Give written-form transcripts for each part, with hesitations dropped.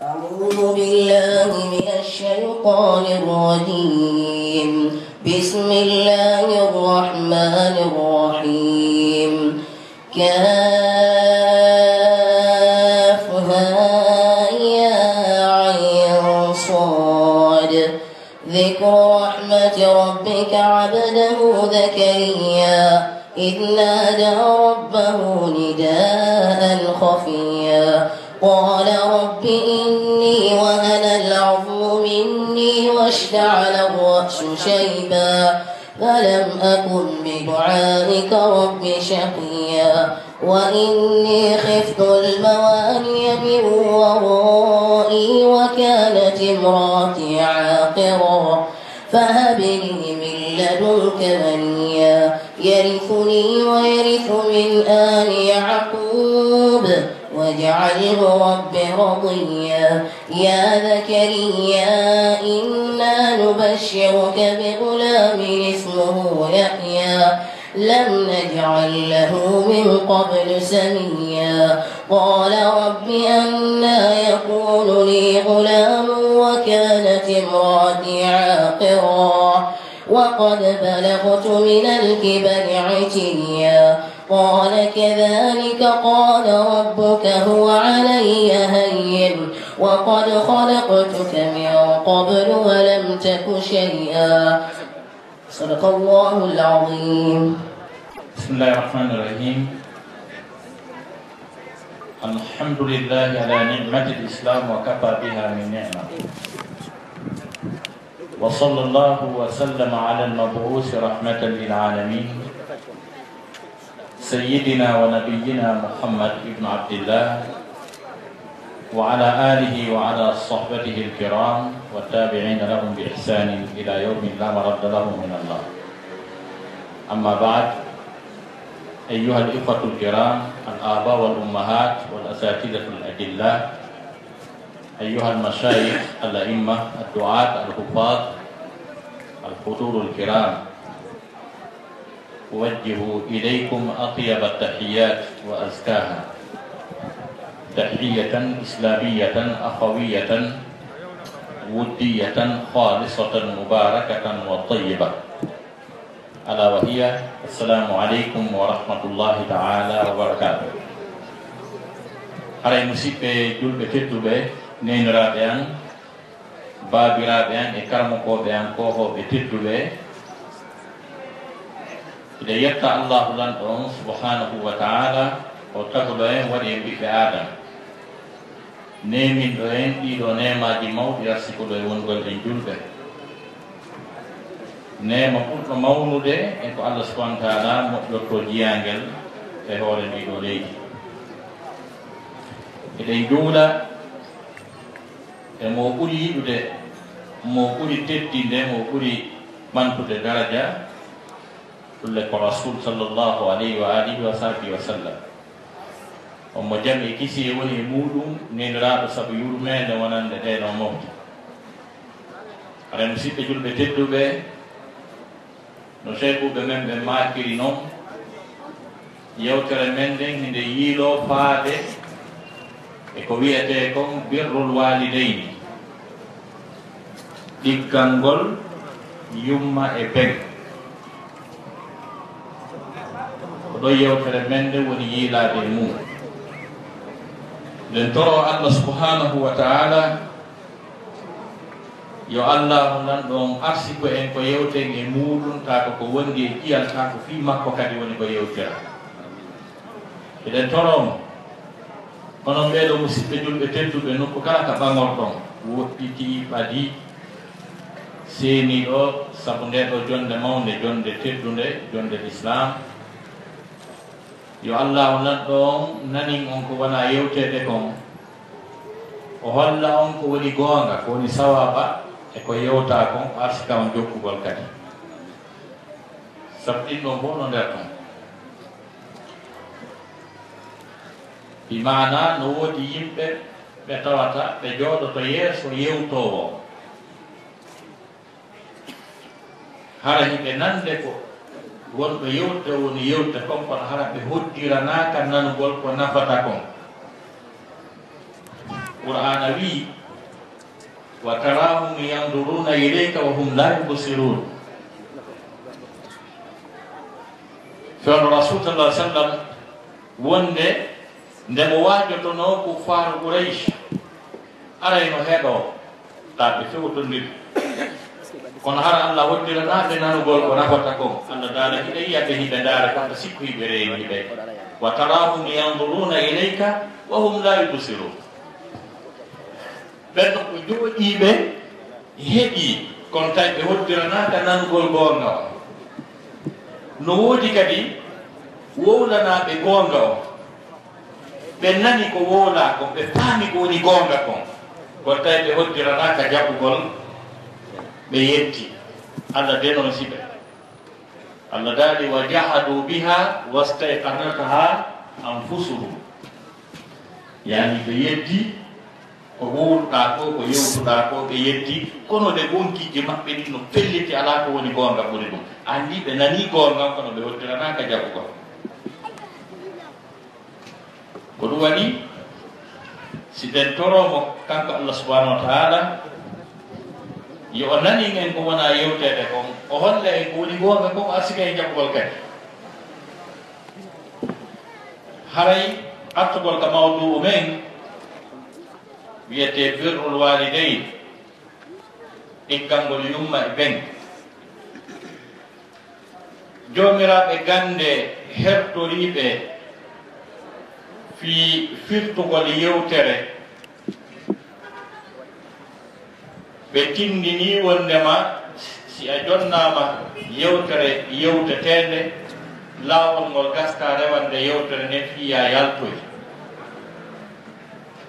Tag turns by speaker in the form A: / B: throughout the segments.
A: أعوذ بالله من الشيطان الرجيم. بسم الله الرحمن الرحيم. كافها يا عين صاد. ذكر رحمة ربك عبده زكريا إذ نادى ربه نداء خفيا قال رب إني وهن العظم مني واشتعل الرأس شيبا فلم أكن بدعائك رب شقيا وإني خفت الموالي من ورائي وكانت امرأتي عاقرا فهب لي من لدنك وليا يرثني ويرث من آل يعقوب واجعله رب رضيا يا زكريا إنا نبشرك بغلام اسمه يحيى لم نجعل له من قبل سميا قال رب أنى يكون لي غلام وكانت امرأتي عاقرا وقد بلغت من الكبر عتيا قال كذلك قال ربك هو علي هين وقد خلقتك من قبل ولم تك شيئا صدق الله العظيم.
B: بسم الله الرحمن الرحيم. الحمد لله على نعمة الإسلام وكفى بها من نعمة وصلى الله وسلم على المبعوث رحمة للعالمين سيدنا ونبينا محمد بن عبد الله وعلى آله وعلى صحبته الكرام والتابعين لهم بإحسان إلى يوم لا مرد له من الله. أما بعد، أيها الإخوة الكرام، الآباء والأمهات والأساتذة الأجلاء، أيها المشايخ الأئمة الدعاة الحفاظ الحضور الكرام، أوجه إليكم أطيب التحيات وأزكاها تحية إسلامية أخوية ودية خالصة مباركة وطيبة ألا وهي السلام عليكم ورحمة الله تعالى وبركاته. Haray musidɓe julɓe tedduɓe neniraɓe an babiraɓe an e karmokoɓe an kohoɓe tedduɓe ide yetta allahu lanɗo on subhanahu wa taala o taguɗo en waɗi e ɓiɓɓe adama neminɗo en ɗiɗo nemaji mawɗi arsikuɗo e wongol en julɓe nema ɓurɗo mawnude e ko allah subhanahu wa taala moƴƴotto jiyangel e hoore ndiɗo leydi eɗen juula e mo ɓuri yiɗude mo ɓuri teddinde mo ɓuri ɓantude daraja ɗulle ko rasul sallllahu alayhi wa alihi wa sahbihi wa sallam on mo jam e kisi e woni e muɗum neniraɗo saabu yurmede wonande ɗeɗo mawde aɗa musidɓe julɓe tedduɓe no cheikhuɓe men ɓe makiri noon yewtere men nden hinde yiilo faade e ko wiyete kon birrul walideyni ɗiggal ngol yumma e beng ko ɗo yewtere men nde woni yiilade e mum nden toro allah subhanahu wa taala yo allahu nan ɗon arsi ko en ko yewten e muɗum tako ko wondi e ƴiyal tako fi makko kadi woni ko yewtira eɗen toromo kono ɓeɗo musidɓe julɓe tedduɓe nokku kala ka ɓamorɗon woɗɗiti ɓadi seeni ɗo saabu nde ɗo jonde mawde jonde teddude jonde l'islam yo allahu nan ɗon nanin on ko wona yewtede kon o holla on ko woni goonga ko woni sawaba e ko yewta kon o arsika on jokkugol kadi sabu ɗinɗon fof no nder ton bi mana no woodi yimɓe ɓe tawata ɓe jooɗoto yeeso yewtowo hara hiɓe nande ko wonɓe yewte woni yewte kon kono hara ɓe hoddiranaka nanugol ko nafata kon qur'ana wi wa tarahum yanduruna ilayka wa hum la yubsirun. Fewno rasul sallallahu alaihi wasallam wonde ndemo waajotono ko faaru Quraysh arayno heeɗo taɓe fewtondiri kono hara Allah hoddiranaɓe nanugol ko nafata ko Allah daara hiɗa yiyaɓe hiɓe ndaara kamɓe sikku hiɓe rewi ɓe wa tarahum yanduruna ilayka wa hum la yubsirun. ɓenno ko jooɗiɓe heeɓi kono tawi ɓe hoddiranaka nanugol gonga o. No woodi kadi wowlanaɓe gonga o ɓe nani ko wowla ko ɓe paami ko woni gonga kon kono tawi ɓe hoddiranaka jaɓugol ɓe yetti. Allah de noon siɓe Allah daali wa jahadu biha wastayqanataha anfusuhum, yani ɓe yetti ko wowluɗa ko ko yewtuɗa ko ɓe yetti kono ɓe gonkiji maɓɓe ɗi no felliti ala ko woni gonga ɓuri ɗum. Andi ɓe nani gonga kono ɓe hoddiranaka jaɓugol. Ko ɗum waɗi si ɗen toromo kanko Allah subhanahu wa ta'ala yo o nani en ko wona yewtede kon o holla en ko woni gonga kon asika e jaɓugol kadi. Haray artugol ka mawdu men wiyete birrul walidayn, ɗiggangol yumma e ɓen. Jomiraɓe gande hertoriɓe fi firtugol yewtere ɓe tindini wondema si a jonnama yewtere yewtetede lawol ngol gasta rewande yewtere nden fiya yaltoy.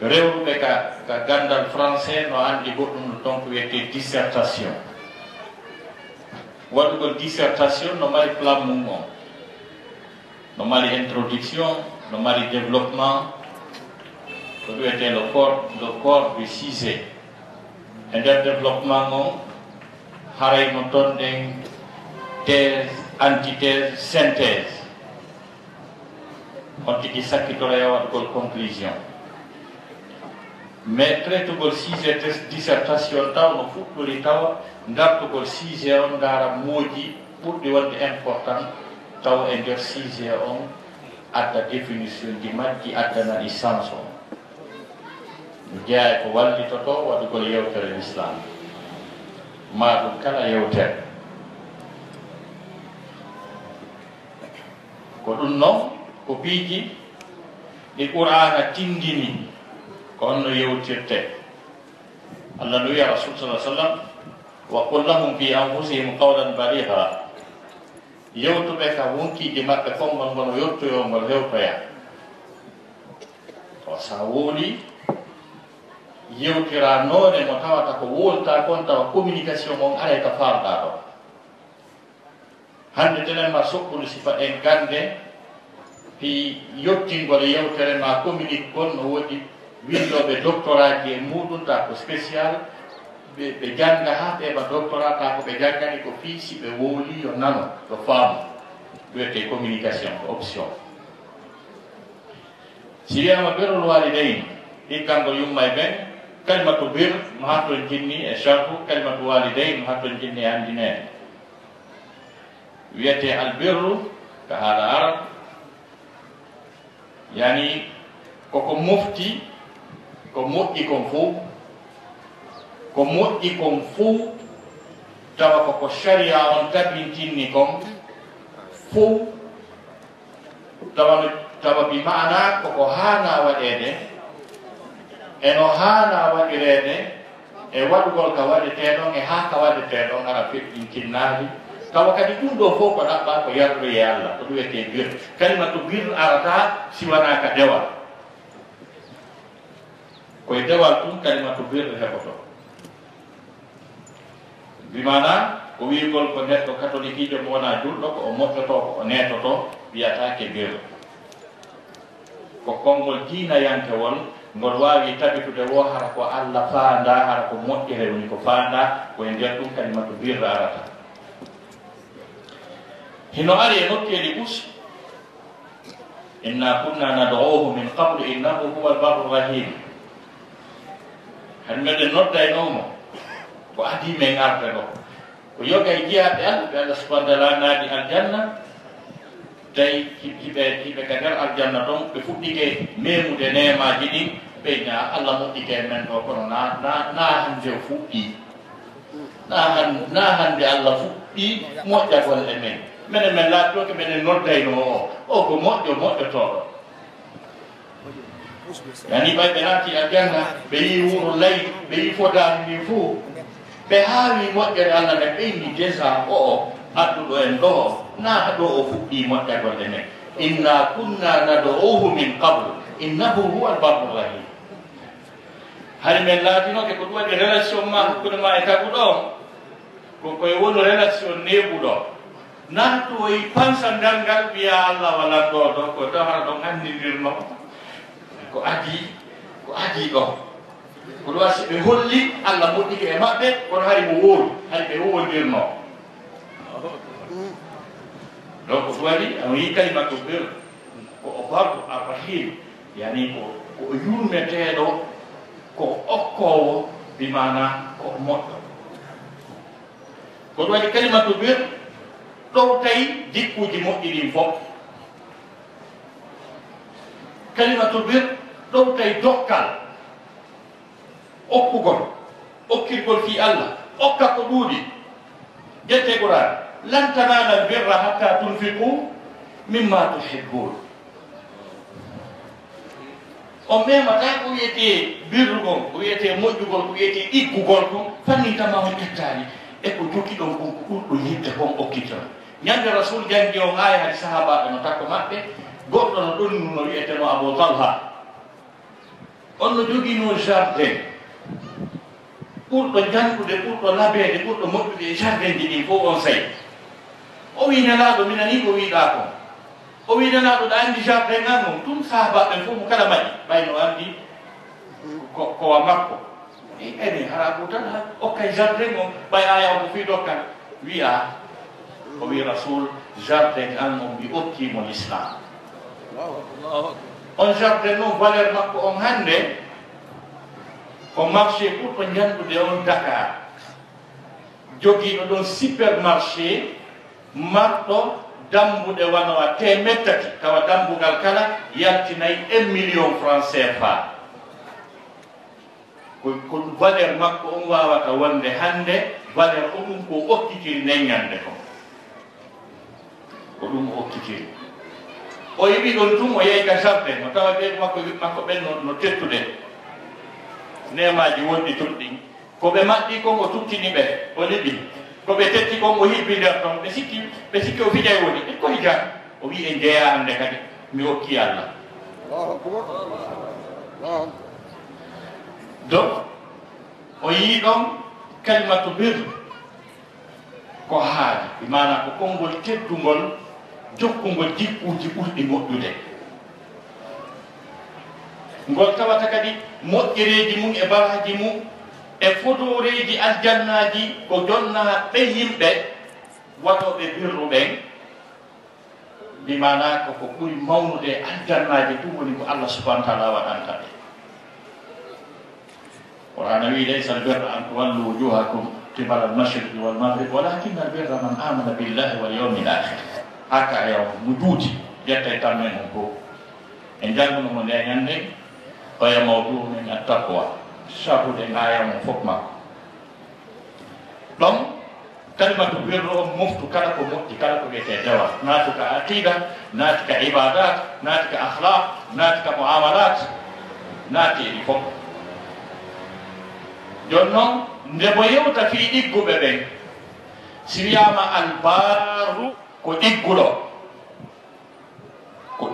B: Rewruɓe ka gandal français no andi goɗɗum no ton ko wiyete dissertation. Waɗugol dissertation no mari plan mum on, no mari introduction, no mari développement, ko wiyete le corps du sujet. E nder développement on haray no ton ɗen thèse, antithèse, synthèse. On tigi sakkitoro e waɗugol conclusion. Mais traitugol sujet dissertation taw no fuɗɗori tawa dartugol sujet on ngara mooji ɓurɗi wonde important taw e nder sujet on adda définition ji majji addana ɗi sens on. Jeeya ko wallitoto waɗugol yewtere l'islam ma ɗum kala yewtere. Ko ɗum noon ko piiji ɗi qur'ana tindini ko onno yewtirte. Allah no wiya rasul sallallahu alaihi wasallam wa qul lahum fi anfusihim qawlan baligha. Yewtuɓe ka wonkiji maɓɓe fombal ngono yettoyongol hewtoya. O sa wooli yewtira noone mo tawata ko wolta kon tawa communication on aray ka farɗa ɗo. Hande tenen ma sokkude sifa en gande fi yottingol yewtere ma communique kon no woɗi windoɓe doctorat ji e muɗum ta ko spécial ɓe janga ha ɓeɓa doctorat ta ko ɓe jangani ko fi si ɓe wowli yo nano ɗo faamu wiyete communication ko option. Si wiyama birrul walidayn ɗiggangol yumma e ɓen, kalimatu bir no hatton jinni e sharhu, kalimatu walidayn no hatton jinni e andinede. Wiyete albirru ka haala arab yani koko mofti ko moƴƴi kon fuu, ko moƴƴi kon fuu tawa koko sharia on tabintinni kon fuu tawa bi maana koko haana waɗede eno haana waɗirede e waɗugol ka waɗeteɗon e haa ka waɗeteɗon ara feƴƴintinnaali tawa kadi ɗum ɗo fof ko ɗaɓɓa ko yarduye Allah ko ɗum wiyete bir. Kalimatu bir arata siwana ka dewal, koye dewal tum kalimatu bir heɓoto. Bimana ko wiigol ko neɗɗo catholique ijo mo wona julɗo ko o moƴƴoto ko o netoto wiyatake bir. Ko konngol diinayankewol ngol wawi tabitude wo hara ko Allah faanda hara ko moƴƴere woni ko faanda koye nder ɗum kalimatu bir arata. Hino ari e nokkeli ɓus inna kunna nad'uhu min qablu innahu huwa al-barru rahim. han meɗen noddaynomo ko adi men arde ɗo ko yoga e jiyaɓe Allah ɓe Allah subahana taala naadi aljanna tawi hiɓe ka nder aljanna ɗon ɓe fuɗɗike memude nemaji ɗin ɓe ña Allah moƴƴike men ɗo kono na hande fuɗɗi na hande Allah fuɗɗi moƴƴagol e men minen men laatto ko minen noddayno o ko moƴƴotoɗo yani ɓay ɓe naati aljanna ɓe yi wuro lay ɓe yi fodani ndi fuu ɓe haawi moƴƴere Allah ne ɓeyni déjà o adduɗo en ɗo na ɗo o fuɗɗi moƴƴagol e men inna kunna nad'uhu min qablu innahu huwa albarru rahim hari men laatinoke ko ɗum waɗi relation ma hakkude ma e taguɗo ko koye woni relation neɓuɗo nattoyi pansandal ngal wiya Allah walan ɗo ɗo ko tawata ɗon andidirno ko adi ɗo ko ɗum wasi ɓe holli Allah moƴƴike e maɓɓe kono hari mo wóoru hari ɓe wowondirno donc ko ɗum waɗi on yi kalimatu bir ko o bardu arrahim yani ko o yurmeteɗo ko okkowo bimana ko moƴƴo ko ɗum waɗi kalimatu bir ɗow tawi jikkuji moƴƴiɗin fof kalimatu bir ɗow tawi dokkal okkirgol fi Allah okka ko ɗuuɗi ƴette Qur'an lan tanala albirra hatta tunfiqu mimma tuhibbun on memata ko wiyete birrugol ko wiyete moƴƴugol ko wiyete ɗiggugol ko fannintama on ƴettani e ko jokki ɗon kon ko ɓurɗo yidde kon okkitama ñande rasul jangi on aya hade sahabaɓe no takko maɓɓe goɗɗo no ɗonnu no wiyeteno Abou Talha on no jogino jardin ɓurɗo janɗude ɓurɗo labede ɓurɗo moƴƴude e jardin ji ɗin fof on sayi o wi nelaɗo minani ko wiɗa kon o wi nelaɗo ɗa andi jardin ngan mum tum sahabaɓe fof mo kala maƴi ɓayno andi kowa makko ene hara ko tan okkay jardin o ɓay aya o ko fi dokkan wiya o wi rasul jardin an on mbi okkimo l'islam on jardin noon valeur makko on hande ko marché ɓurɗo ñandude on Dakar jogiiɗo ɗon supermarché marɗo dambuɗe wanowa temettati tawa dambugal kala yaltinayi 1 million francs CFA ko valeur makko on wawata wonde hande valeur o ɗum ko okkitiri neññande ko ɗum o okkitiri o yiɓi ɗon tum o yeey ka jardin no tawa ɓe makko ɓen no tettude nemaji wonɗi tutɗi ko ɓe maɗɗi kon o tuttini ɓe o liɓi ko ɓe tetti kon o hiɓɓi nder ɗon ɓe sikki o fijay woni ɗe koye jan o wi e jeeya hande kadi mi hokki Allah donc o yii ɗon kalimatu bir ko haali mana ko konngol teddugol jokkugol jikkuji ɓurɗi moƴƴude ngol tawata kadi moƴƴereji mum e baraji mum e fodoreji aljannaji ko jonna ɓe yimɓe waɗoɓe birru ɓen bimana koko ɓuri mawnude aljannaji ɗum woni ko Allah subahana taala waɗanta ɓe Qur'an wi laysa albirra an tuwallu wujuhakum qibala almashriqi walmaghrib walakinna albirra man amana billahi wal yawmil akhir haka yaw mo juuti ƴetta e tammen on fof e janngunomo nde ñande oya mawdu men attaqwa sabude ngayamo fof makko ɗon kalimatu birru on moftu kala ko moƴƴi kala ko wiyete dewa naati ka aqida naati ka ibadat naati ka akhlaq naati ka muamalat naati eɗi fof joni noon nde mo yewta fi ɗigguɓe ɓen si wiyama albaru ko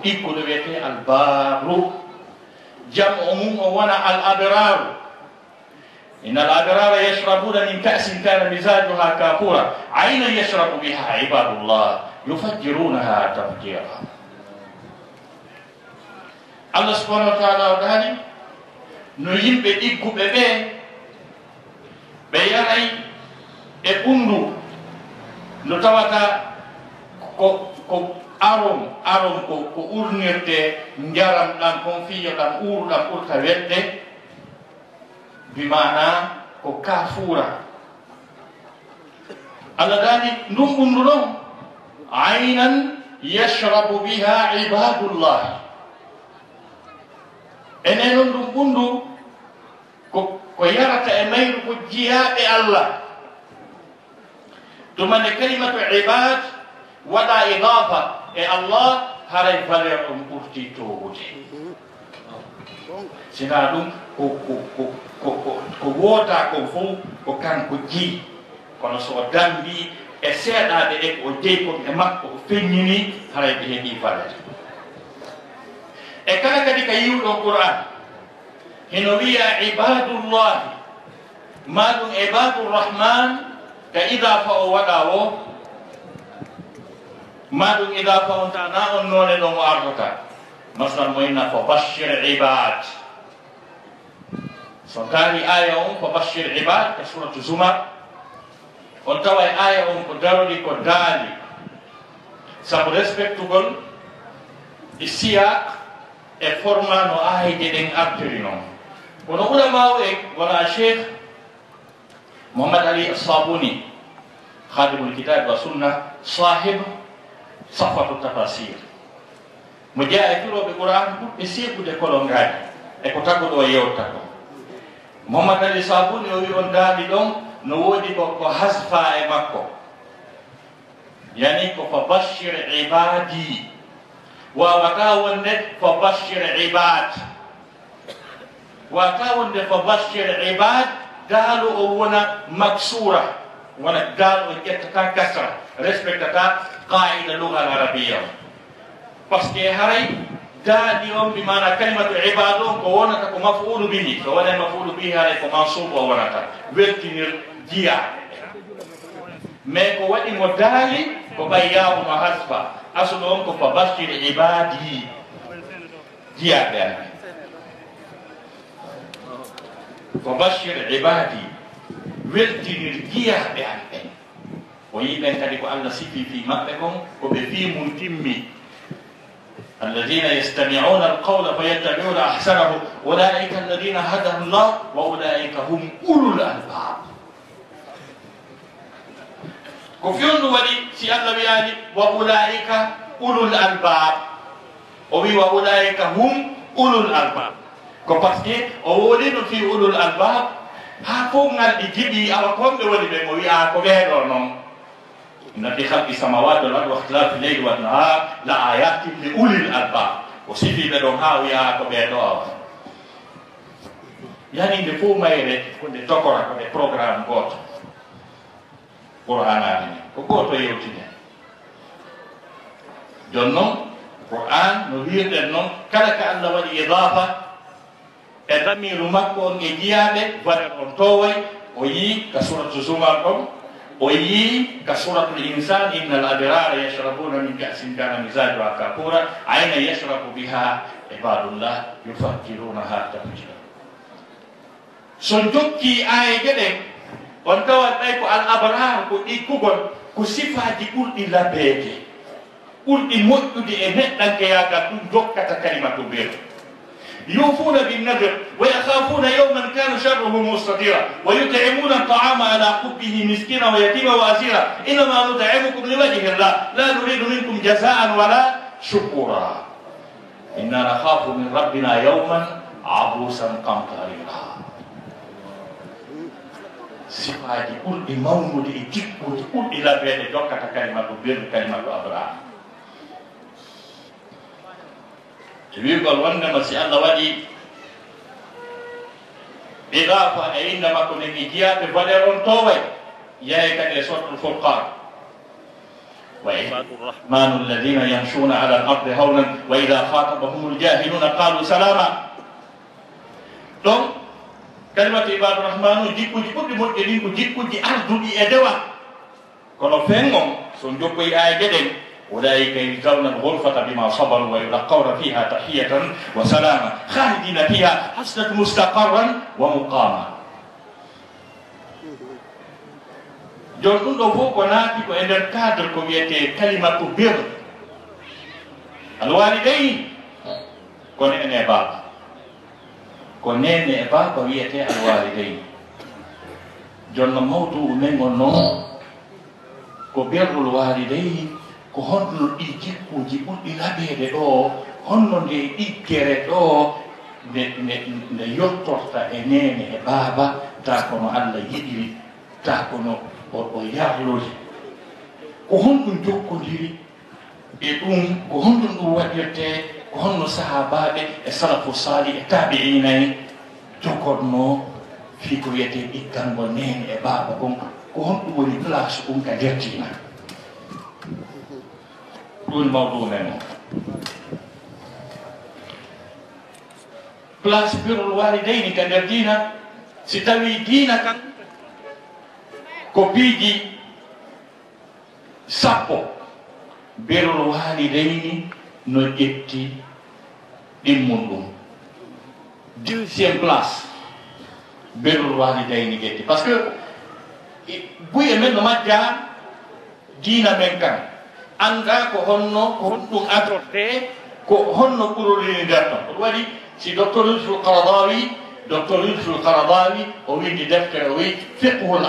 B: ɗigguɗo wiyete albaru jam o mum o wona al abraru inna al abrara yashrabuna min ka'sin kana mizajuha kafura ayna yashrabu biha ibadullah yufajjirunaha tafjira Allah subhanahu wa ta'ala o dani no yimɓe ɗigguɓe ɓe ɓe yaray e ɓundu no tawata ko arom ko urnirte njaram ɗam kon fiyo ɗam uuru ɗam ɓurta weɗɗe bimana ko kafura Allah dani ndum bunduno aynan yashrabu biha ibadullah enen ndum bundu ko yarata e mayru ko jiyaɓe Allah tumane kalimatu ibad waɗa idafa e Allah haray valeur ɗum ɓurti towude sina ɗum ko woota ko fof ko kanko jii kono so dambi e seeɗaɓe e ko deykom e makko o feññini haray ɓe heeɓi valeur e kala kadi ka yiwɗo qur'an hino wiya ibadullahi ma ɗum ibadurrahman ka idafa o waɗa o ma ɗum idafa on ta na on noone ɗon o ardota masalan mo inna fa bashir ibad so taari aya on fa bashir ibad ka suratu zumar on tawa e aya on ko darori ko daali sabu respectugol e siyak e forma no ayde ɗen artiri noon kono ulama o e wona cheikh mohamad ali sabuni khadimul kitab wa sunna sahib safatu tafasir mo jea e firoɓe qouran ɗuɓɓe seegude kolongaji e ko tago ɗo yewta ko mohamad ali sabuni o wi on daali ɗon no woodi ko hasfa e makko yani ko fa bashir ibadi wawata wonde fa bashir ibad wawata wonde fa bashir ibad daalu o wona maksura wona daalu o ƴettata kasra respectata qaida lugha al arabia par ce que haray daadi on bi mana kalimatu ibad on ko wonata ko maf'ulu bihi so wona maf'ulu bihi haray ko mansub o wonata weltinir jiya mais ko waɗi mo daali ko ɓay yawno hasfa asulu on ko fa bashir ibadi jiyaɓe ane fa bashir ibadi weltinir jiyaɓe an ɓen o yiɓen kadi ko Allah sifi fi maɓɓe kon koɓe fi mum timmi alladina yastami'una alqawla fayattabi'una ahsanahu ulaika alladina hadahu llah wa ulaika hum ulul albab ko fewnu waɗi si Allah wiyani wa ulaika ulul albab o wi wa ulaika hum ulul albab ko par ce que o wolino fi ulul albab ha fof ngarɗi jiɗi awa komɓe woni ɓe mo wiya ko ɓeeɗo noon inna fi halqi samawati wal ardi wa ikhtilafi leyli wan nahar la ayatin li ulil albab o sifiɓe ɗon ha wiya ko ɓeeɗo awa yani nde fof mayre ko nde tokora ko nde programme goto qur'anade ni ko goto yewtine jon noon qur'an no wirɗen noon kala ka Allah waɗi idafa e damiru makko on e jiyaɓe waɗen on toway o yii ka suratu zumar ɗon o yii ka suratul insan inna al abrara yashrabuna min ka'sin kana mizajuha kafura ayna yashrabu biha ibadullah yufakkirunaha tafjira so jokki aye geɗen on tawat ɓay ko al abrar ko ɗikkugol ko sifaji ɓurɗi labede ɓurɗi moƴƴude e neɗɗankeyagal ɗum jokkata kalimatu beeto yufuna binnadr wa yakhafuna yawman kana sharruhu mustatira wa yut'imuna at'ama ala hubbihi miskina wa yatima wa asira innama nut'imukum liwajhi llah la nuridu minkum jazaan wala shukura inna nakhafu min rabbina yawman abusan qamtarira sifaji ɓurɗi mawnude e jikkude ɓurɗi labede jokkata kalimatu beeɗo kalimatu abraham e wirgol wondema si Allah waɗi idafa e inde makko nde mi jiyaɓe valeur on toway yaye kadi e suratul furqan wa ibadurrahmanu alladina yamshuna ala al ardi hawnan wa ida khatabahum ljahiluna qalu salama donc kalimatu ibadurrahmanu jikkuji ɓurɗi moƴƴe ɗin ko jikkuji arduɗi e dewa kono fen on so jokkoyi aya gueɗen ulaika yujzawna alghurfata bima sabaru wa yulaqawna fiha tahiyatan wa salama khalidina fiha hasnat mustaqarran wa muqama jon ɗum ɗo fof ko naati ko e nder cadre ko wiyete kalimatu bir alwalidayni kono ene baba ko nene e baba wiyete alwalidayni jonno mawdu men on noon ko berrul walidayni ko honno ɗi jikkuji ɓurɗi laɓede ɗo honno nde ɗiggere ɗo nde yottorta e nene e baba ta kono Allah yiɗiri ta kono o yarlori ko honɗum jokkodiri e ɗum ko honɗum ɗum waɗirte ko honno sahabaɓe e salafu sali e tabi'inayi jogodno fi ko wiyete ɗiggalngol nene e baba kon ko honɗum woni place ɗum ka nder dina ɗum mawɗum men o place birrul walidayni ka nder dina si tawi dina kan ko piiji sappo birrul walidayni no ƴetti ɗimmum ɗum deuxiéme place birrul walidayni ƴetti par ce que buye men no majja dina men kan anda ko honno ko honɗum adorte ko honno ɓurorini nder ɗon ɗum waɗi si docteur Yusuf al-Qaradawi o windi deftere o wi fiqhul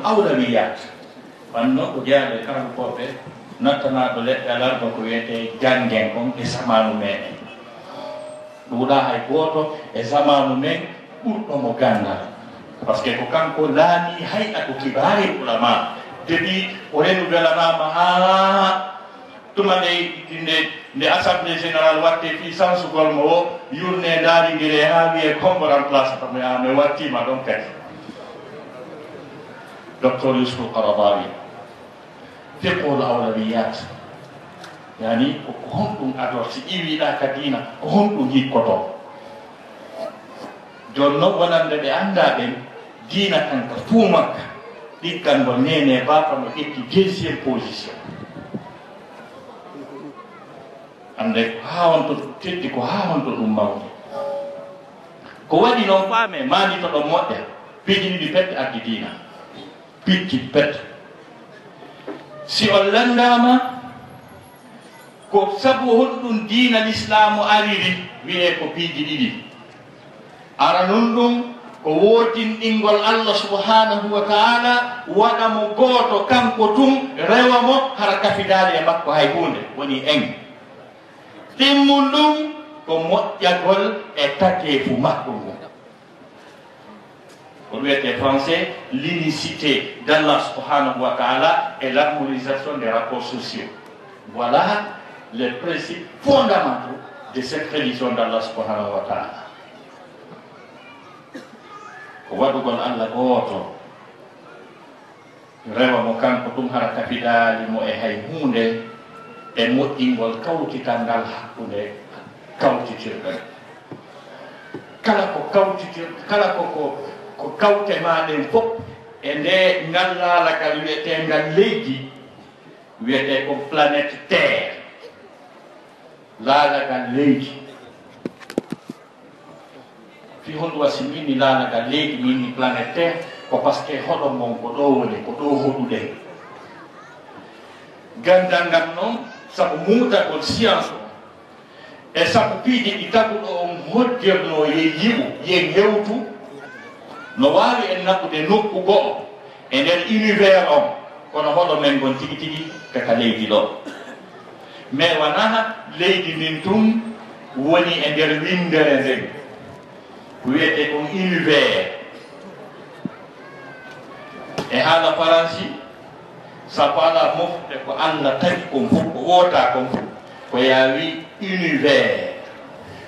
B: awlawiyat wanno ko jeyaɓe kankoɓe nattanaɗo leɗɗe alarba ko wiyete janggen on e zamanu meɗen ɗuuɗa hay goto e zamanu men ɓurɗomo gandal par ce que ko kanko laami hayɗa ko kibari ulama deɓi o renouvelanama ha tuma nde assemblée général watte fi sansugol mo o yurne daaridire ha wiye combo remplace tami mi wattima ɗon kadi docteur Yusuf al-Qaradawi fiqhul awlawiyat yani ko honɗum ador si ƴiwiɗa ka dina ko honɗum hikkoto joni noon wonande ɓe anda ɓen dina kanka fuu makka ɗiggalngol nene baba no ƴetti deuxiéme position ande ko ha wonto teddi ko ha wonto ɗum mawde ko waɗi noon faame manito ɗon moƴƴa piiji ɗiɗi pette addi dina picci pette si on landama ko sabu honɗum dina l'islamu ariri wiye ko piiji ɗiɗi ara nun ɗum ko wotinɗingol Allah subhanahu wa ta'ala waɗa mo gooto kanko tum rewa mo hara kafidali e makko hay hunde woni en timmum ɗum ko moƴƴagol e takefu makko ngon ko wiyete français l'unicité d'Allah subhanahu wa ta'ala et l'harmonisation des rapports sociaux. Voilà les principes fondamentaux de cette religion d'Allah subhanahu wa ta'ala. Ko waɗugol Allah gooto rewa mo kanko ɗum hara kafidali mo e hay hunde e moƴƴingol kawtital ngal hakkunde kawtitirɗen kala ko kawtitir kala ko kawte maɗen fof e nde ngal laalagal wiyetengal leydi wiyete ko planète terre laalagal leydi fi honɗum wasi minni laalagal leydi minni planète terre ko par ce que hoɗo mon ko ɗo woni ko ɗo hoɗuɗen gandal ngal noon sabu muutagol science o e sabu piiji ɗi taguɗo on hoddirno ye yiɓu ye hewtu no waawi en naɓude nokku go'o e nder univers on kono hoɗo men gon tigi tigi kaka leydi ɗo mais wona leydi ndin tum woni e nder windere nden wiyete ɗum univers e haala faransi sabu ala mofte ko Allah tagi kon fof ko woota kon fof ko yaawi univers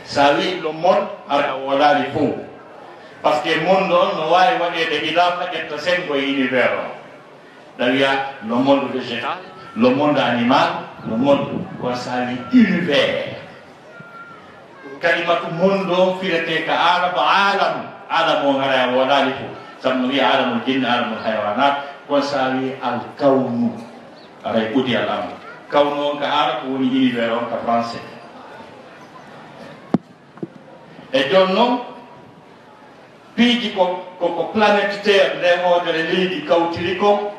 B: sa wi le monde ara wolaali fof par ce que monde on no waawi waɗede ilafa ƴetta sengo e univers o ɗa wiya le monde végétal le monde animal le monde kon sa wi univers kalimatu monde o firete ka alam o ngara wolaali fof sabu no wiya alamul jinne alamul haywanat kon sa wi al kawnu aray ɓuudi al amr kawnu on ka ara ko woni univers on ka français e joni noon piiji ko planète terre nde hoodere leydi kawtiri ko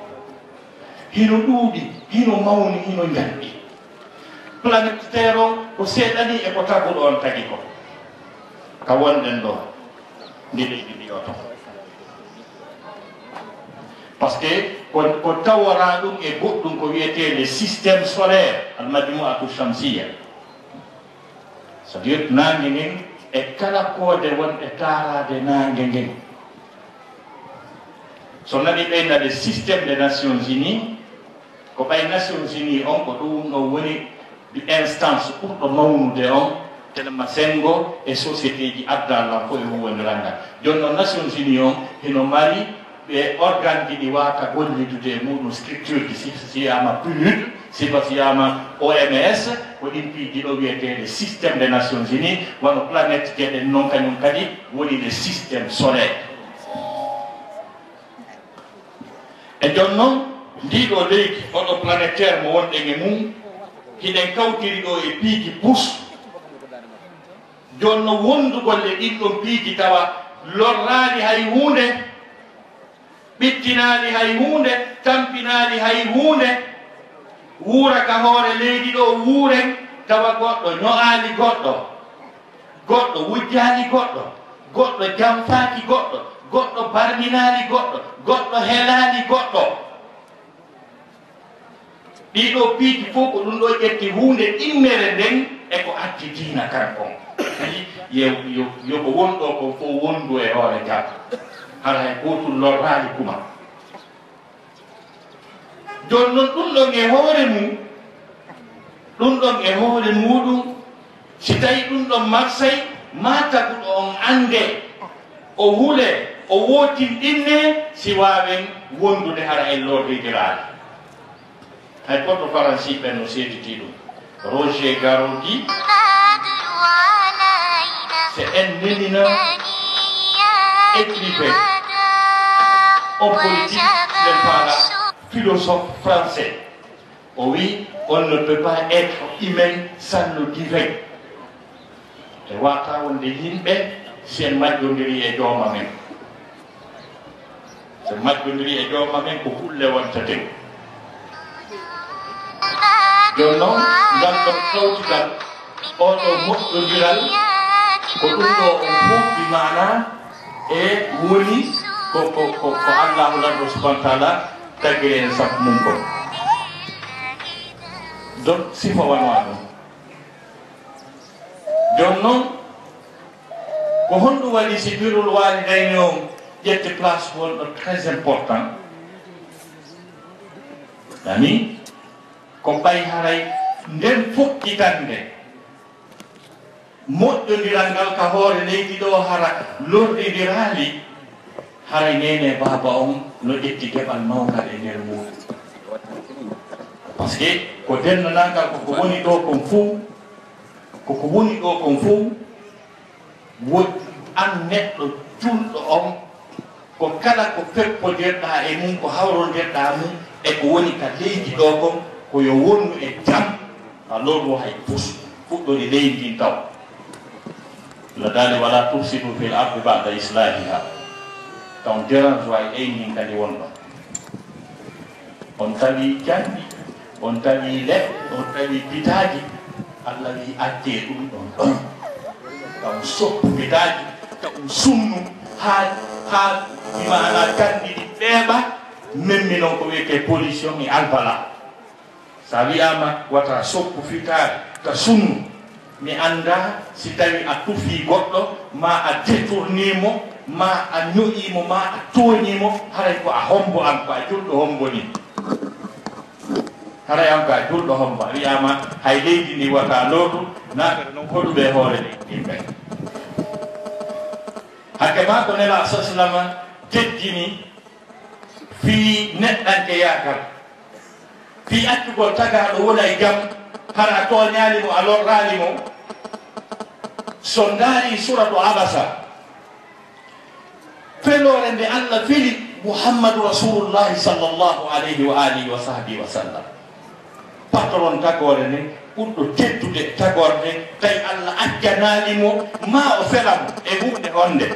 B: hino ɗuuɗi hino mawni hino njalɗi planète terre o ko seeɗani e ko taguɗo on tagi ko ka wonɗen ɗo ndi leydi ndi oto par ce que ko tawora ɗum e goɗɗum ko wiyete le systéme solaire almajmuatu chamsiya c'est à dire nangue ngen e kala koode wonɗe taarade nangue ngen so nani ɓeynade systéme des nations unies ko ɓay nations unies on ko ɗum ɗo woni instance ɓurɗo mawnude on telema sengo e société ji addallah fo e huwondiral ngal joni noon nations unies on heno mari ɓe organe ji ɗi wata gollidude e muɗum structure ji si yama PNUD sifa si yama OMS ko ɗin piiji ɗo wiyetede systéme des nations unies wono planète jeɗen noon kañum kadi woni le systéme solaire e jon noon ndiɗo leydi oɗo planétaire mo wonɗen e mum hiɗen kawtiri ɗo e piiji bus jonno wondugolle ɗin ɗon piiji tawa lorraali hay hunde ɓittinaali hay hunde tampinaali hay hunde wuura ka hoore leydi ɗo wuuren tawa goɗɗo ño'aali goɗɗo goɗɗo wujjaali goɗɗo goɗɗo jamfaaki goɗɗo goɗɗo barminaali goɗɗo goɗɗo helaali goɗɗo ɗiɗo piiji fof ko ɗum ɗo ƴetti hunde ɗimmere nden e ko addi diina kankon yoko wonɗo ko fof wondu e hoore jam hara hay gotul lorraali kuma joni noon ɗum ɗon e hoore mum ɗum ɗon e hoore muɗum si tawi ɗum ɗon marsay ma taguɗo on ande o hule o wootin ɗinne si wawen wondude hara e lorridiraali hay goto faransiɓe no seediti ɗum Roger Garaudy c'est un éminent écrivain homme politique philosophe français oui on ne peut pas être humain sans le divin e wata wonde yimɓe sen majjodiri e jooma men sen majjodiri e jooma men ko hulle wontaten joni noon ngal ɗon kawtigal oɗo moƴƴodiral ko ɗum ɗo on huɓɓi mana e woni ko allahu lardo subahana taala taggi en sappo mum ko donc sifa wanwa ɗum joni noon ko honɗum waɗi si birol walidayni on ƴette place wonɗo très important ami ko ɓay haray nden fokkitande moƴƴodiral ngal ka hoore leydi ɗo hara lorɗidiraali haray nene baba on no ƴetti keɓal mawgal e nder muɗum par ce que ko dennanangal koko woni ɗo kon fof koko woni ɗo kon fof woɗɗi an neɗɗo julɗo on ko kala ko feppodirɗa e mum ko hawrodirɗa mum e ko woni ka leydi ɗo kon ko yo wonnu e jam a lorwo hay fuɗɗori leydi ndin taw la dali wala tufsidu fil ardi ba'da islahiha taw dérange wa e ɗeynin kadi wonɗon on tawi jandi on tawi leɗɗe on tawi bitaji allah wi adde ɗum ɗon ɗon taw soppu bitaji taw sumnu ha imana kandi ɗi ɓeeɓa memmi noon ko wiyete pollution e albala sa wiyama wata soppu fitare ta sumnu mi anda si tawi a tufi goɗɗo ma a détournimo ma a ñoƴimo ma a toñimo haray ko a hombo an ko a julɗo homboni haray an ko a julɗo hombo a wiyama hay leydi ndi wata lootu naɓere noon hoɗuɓe hoore yimɓe hakke ma ko nela sa sallama teddini fi neɗɗanke yakal fi accugol tagaɗo wona e jaam hara toñalimo a lorralimo so daari suratu abasa felore nde allah feli muhammadu rasulullahi sallllahu alayhi wa alihi wa sahbihi wa sallam patron tagore nde ɓurɗo teddude tagore nde tawi allah accanalimo ma o felamo e hunde honde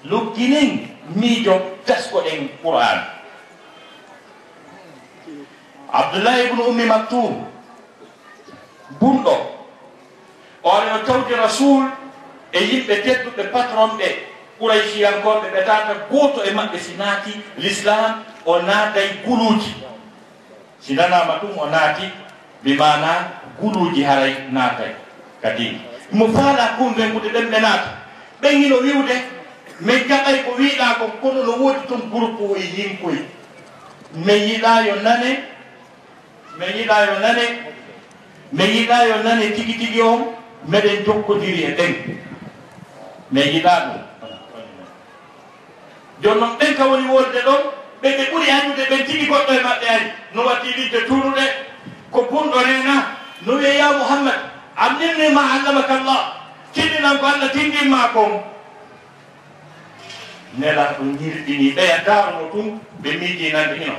B: lugginen miijo taskoɗen qur'an Abdullah ibn Ummi Maktum bunɗo ore o tawdi rasul e yimɓe tedduɓe patron ɓe Qurayshiyankoɓe ɓe tata goto e maɓɓe si naati l'islam o naaday guluji si nanama ɗum o naati bimana guluji haray naatay kadi mo faala convaincude ɗen ɓe naata ɓen hino wiwde min jaɓay ko wiiɗa ko kono no woodi toon groupe o e yinkoy min yiɗa yo nane min yiɗa yo nane min yiɗa yo nane tigi tigi o meɗen jokkodiri e ɓen min yiɗa ɗum joni noon ɓen ka woni wolde ɗon ɓe ɓuri andude ɓen tigi goɗɗo e maɓɓe ari no watti lidde tunuɗe ko bunɗo rena no wiye ya Muhammad amnimni ma allamaka Allah tindinan ko Allah tindinma kon nela ko ñirɗini ɓeya daruno tum ɓe miiji nande hino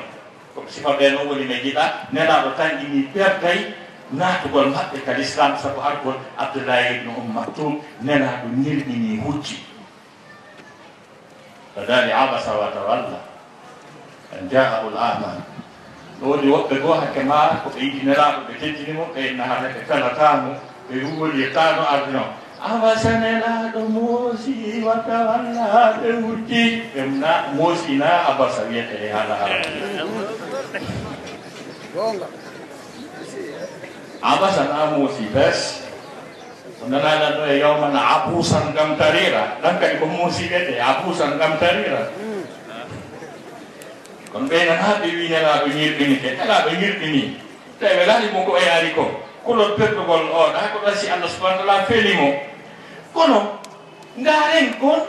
B: ko sifa ɓe no woni ɓe jiɗa nelaɗo tan ɗini perdday natugol maɓɓe ka l'islam sabu argol Abdoullahi ibn Maktum nelaɗo ñirɗini hucci fadali abasa wa tawalla an ja'ahu al-a'ma woni woɓɓe goo hakke ma ko ɓe yiɗi nelaɗo ɓe teddinimo ɓe nahanake kalatamo ɓe woli tano arduno abasa nelaɗo moosi wa tawalla ɓe hucci ɓemna moosi na abasa wiyete e haala abasa na moosi bes nanaɗan ɗo e yawmana abusan gam tarira ɗan kadi ko moosi wiyete abusan gam tarira kono ɓeynana ɓe wi nelaɗo ñirɗinike nelaɗo ñirɗini tawi laali mo ko o yaari ko kolol perdugol oɗa ko ɗasi Allah subhanahu wa ta'ala felimo kono ngaren kon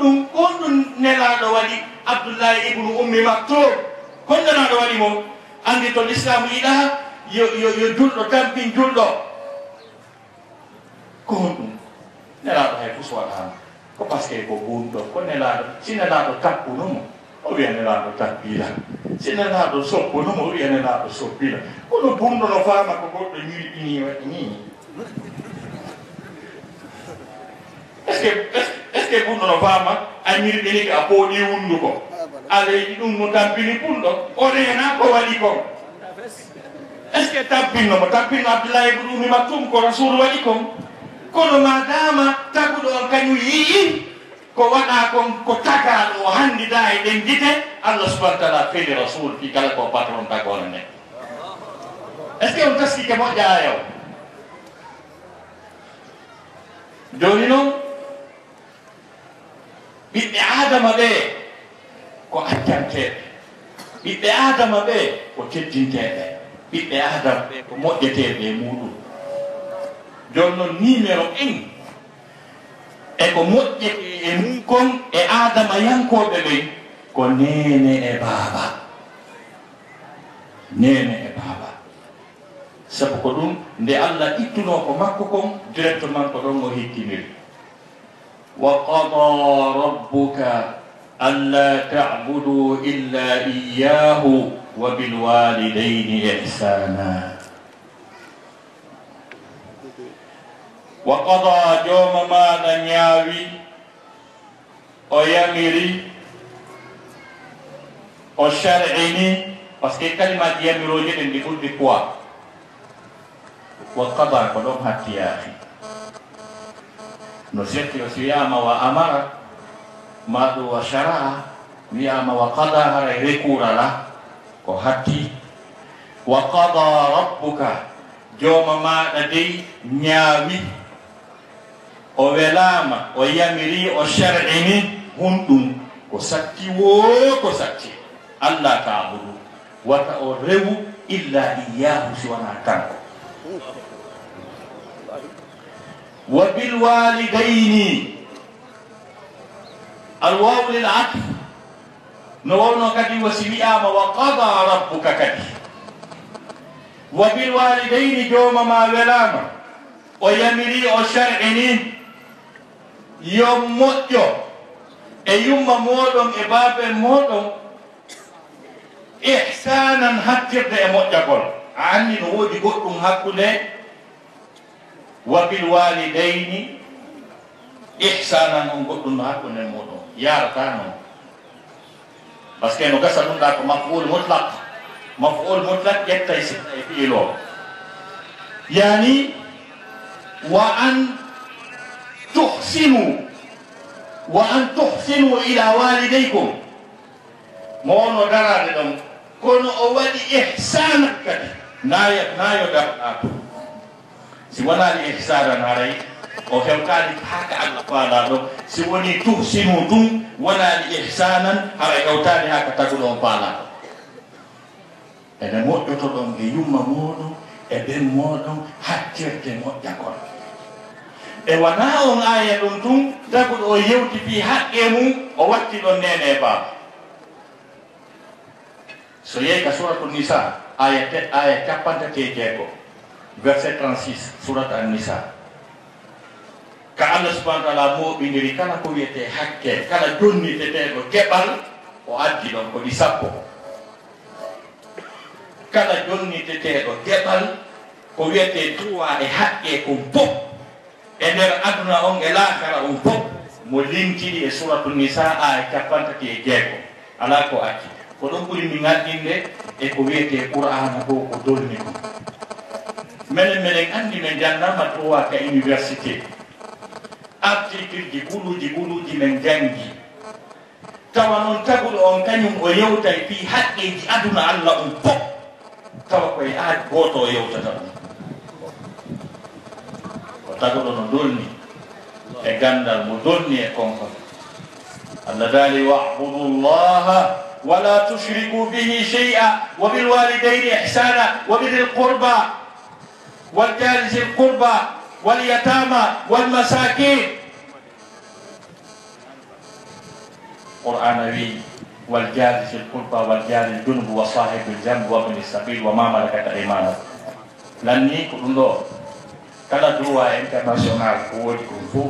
B: ɗum nelaɗo waɗi Abdoullahi ibn Ummi Maktum kon nelaɗo waɗi mo andi to l'islam yiɗa yo julɗo tampin julɗo kon ɗum nelaɗo hay fo waɗama ko par ce que ko bunɗo ko nelaɗo si nelaɗo tappunomo o wiya nelaɗo tappila si nelaɗo soppunomo o wiya nelaɗo soppila kono bunɗo no fama ko goɗɗo ñirɗini waɗi ni est ce que bunɗo no fama a ñirɗinike a pooɗi wunduko a leydi ɗum no tampini bunɗo o rena ko waɗi kon est ce que tampinnomo tampinno Abdoullahi ibn Ummi Maktum ko rasul waɗi kon kono madama taguɗo on kañum yii ko waɗa kon ko tagaɗo o handida e ɗen gite Allah subhanahu wa ta'ala feli rasul fi kala ko patron tagono nde est ce que on taskike moƴƴa yaw joni noon ɓiɓɓe adama ɓe ko accanteɓe ɓiɓɓe adama ɓe ko teddinteɓe ɓiɓɓe adama ɓe ko moƴƴeteɓe e muɗum joni noon numéro 1 e ko moƴƴete e mum kon e adama yankoɓe ɓen ko nene e baaba nene e baaba sabu ko ɗum nde Allah ittuno ko makko kon directement ko ɗon o hikkiniri wa qada rabbuka alla ta'budu illa iyyahu wa bil walidayni ihsana wa qada joma maɗa ñaawi o yamiri o shar'ini par ce que kalimaji yamiroje ɗen ɗi ɓurɗi poids wa qada ko ɗon hattiyaahi no setti o si wiyama wa amara maɗo wa shara'a wiyama wa qada haray rekurala ko hatti wa qada rabbuka joma maɗa dey ñaawi o welama o yamiri o shar'ini hunɗum ko satti wo ko satti Allah ta'budu wata o rewu illa iyyahu si wona kanko wa bil walidayni al wawu lil atf no wawno kadi wasi wiyama wa qada rabbuka kadi wa bil walidayni joma ma welama o yamiri o shar'ini yo moƴƴo e yumma moɗon e baabe moɗon ihsanan hattirde e moƴƴagol a anndi no woodi goɗɗum hakkunde wa bil walidayni ihsanan on goɗɗum no hakkunde muɗum yarata noon par ce que no gasa ɗum ɗa ko maf'ul mutlaq مفعول مطلق يتي سنة فيلو يعني وأن تحسنوا إلى والديكم مونو دارا دم كونو أولي إحسانا كده نايو دارا si wonani ihsana haray o hewtani haka Allah faala do si woni tuhsinu dum wonani ihsanan haray hewtani haka tagudo on faala ene moƴƴoto ɗon e yumma moɗon e ɓen moɗon hattirde moƴƴa kon e wona on aya ɗum tun taguɗo o yewti fi haqqe mum o watti ɗon nene baba so yeyi ka suratul nisa aya 47 verset 36 surat An-Nisa ka Allah subhanahu wa ta'ala moɓidiri kala ko wiyete hakke kala jonnitetego keɓal o addi ɗon ko ɗi sappo kala jonnitetego keɓal ko wiyete droit e haqqe kon fof e nder aduna on e lahara on fof mo limtiɗi e suratul Nisa aya 47 ala ko acci ko ɗon ɓuri mi ŋaɗɗinde e ko wiyete qur'ana ɗo ko dolni ɗum menen andi men jannama droit ka université article ji ɓuluji men jangi tawa noon taguɗo on kañum o yewtay fi haqqeji aduna Allah on fof tawa koye aad goto o yewtata ɗum ko taguɗo no dolni e gandal mo dolni e konkon Allah daali wa'budu llaha wala tushriku bihi shay'a wa bil walidayni ihsana wa bidhil qurba والجار ذي القربى واليتامى والمساكين قرآنوي والجار ذي القربى والجار الجنب وصاحب الجنب وابن السبيل وما ملكت أيمانكم لاني كوندو كلا دروا انترناسيونال كودي كونفو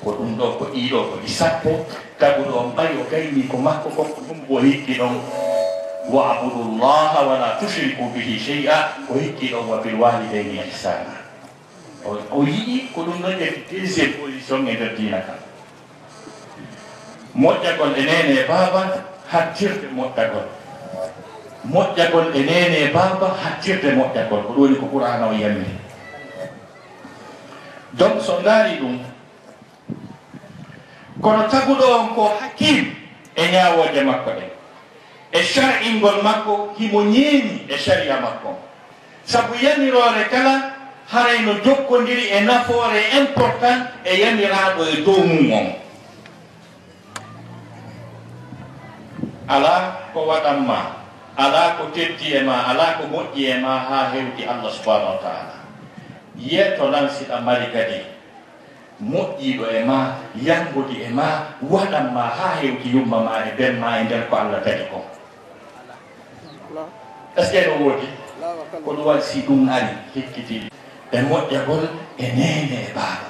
B: كوندو كو إيدو كو إسابو تابودو أمبايو كايني كو ماكو كو كومبوهيكي دون وَاعْبُدُوا اللَّهَ وَلَا تُشْرِكُوا بِهِ شَيْئًا وَبِالْوَالِدَيْنِ إِحْسَانًا o yii ko ɗum ɗon e deuxiéme position e nder diina kam moƴƴagol e nene e baaba hattirde moƴƴagol moƴƴagol e nene e baaba hattirde moƴƴagol ko ɗoni ko qur'ana o yamiri donc so ndaari ɗum kono taguɗo on ko hakim e ñaawoje makko ɗen e shar'ingol makko himo ñeemi e sharia makko sabu yamirore kala haray no jokkodiri e nafoore important e yamiraɗo e dow mum on ala ko waɗanma ala ko teddi e ma ala ko moƴƴi e ma ha hewti Allah subhanahu wa ta'ala yeeto lansiɗa mari kadi moƴƴiɗo e ma yangudi e ma waɗanma ha hewti yumma ma e ben ma e nder ko Allah tagi ko est ce que ɗo woodi ko ɗum waɗi si ɗum ari hikkitiɗi e moƴƴagol e nene e baaba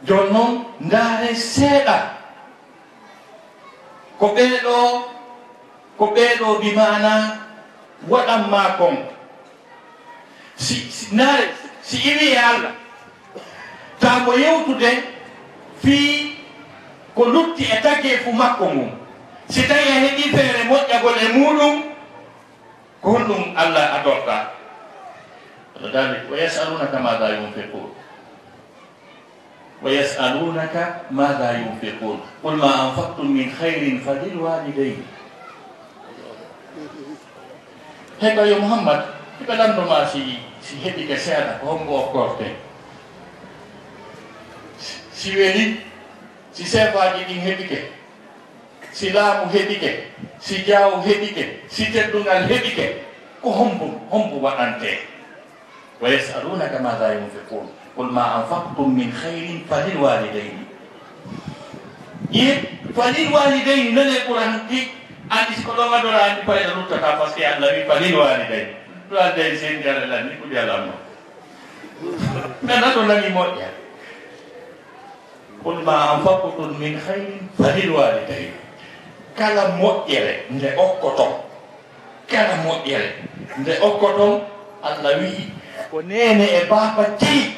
B: joni noon ndaare seeɗa ko ɓeeɗo bimana waɗanma kon ndaare si iwi e Allah tamo yewtude fii ko lutti e tageefu makko mum si tawi a heɓi feere moƴƴagol e muɗum ko honɗum Allah adorta dalik wa yasalunaka madha yunfiqun ويسألونك ماذا ينفقون قل ما أنفقتم من خير فللوالدين هكا يا محمد kita dan rumah si heti kesehatan hombo korte si weli si sevaji ding heti ke si lamu heti ke si jauh heti ke si tedungal heti ke ko hombo wadante wa yasalunaka madha yunfiqun قل ما أنفقتم من خير فللوالدين فللوالدين نلي قرآن دي أنت سكولو غدورا أنت فايدا روتا كافاسكي الله فللوالدين الوالدين سين جار الله نيكو دي الله من هذا لني موجه قل ما أنفقتم من خير فللوالدين كلا موجه نده أكتم كلا موجه نده أكتم الله وي ونene e baba ti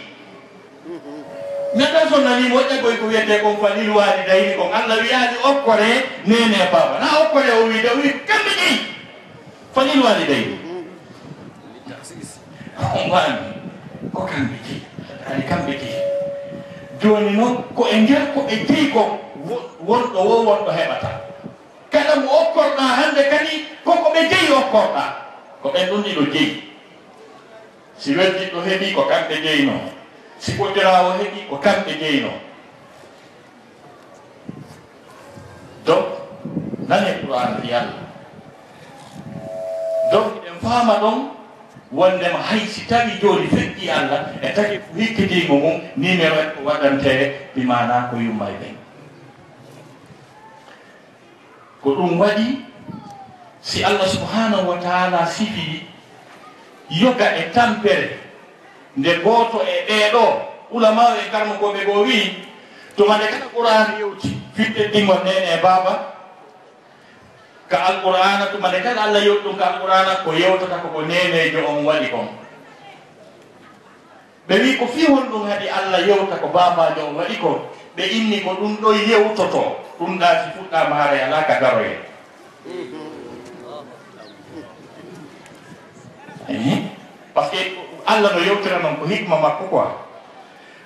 B: nata sonnani moƴƴa koy ko wiyete kon falil walidayni kon Allah wiyaani okkore nene baba na okkore o wiide o wi kamɓe ƴeyi falil walidayni on wani ko kamɓe jeyi ani kamɓe jeyi joni noon ko e nder ko ɓe jeyi ko wonɗo wo wonɗo heɓata kala mo okkorɗa hande kadi koko ɓe jeyi okkorɗa ko ɓen ɗum ɗiɗo jeyi si weddiɗo heeɓi ko kamɓe jeyino si ɓoddirawo heeɓi ko kamɓe jeyino donc nane Qur'an fi Allah donc eɗen faama ɗon wondema hay si tawi joni feƴƴi Allah e tagi hikkidimo mum numéro e ko waɗante mi mana ko yumma e ɓen ko ɗum waɗi si Allah subhanahu wa taala sifi yoga e tampere nde goto e ɗeɗo ulama e karmo koɓe go wi tuma nde kala Qur'an yewti fiɗɗe ɗingol nene e baba ka alqur'ana tuma nde kala Allah yewti ɗum ka alqur'ana ko yewtata koko nenejo on waɗi kon ɓe wi ko fi hon ɗum haɗi Allah yewta ko babajo on waɗi ko ɓe inni ko ɗum ɗo yewtoto ɗum ɗa si fuɗɗama haara ala ka daroye par ce que Allah no yewtira noon ko hikma makko quoi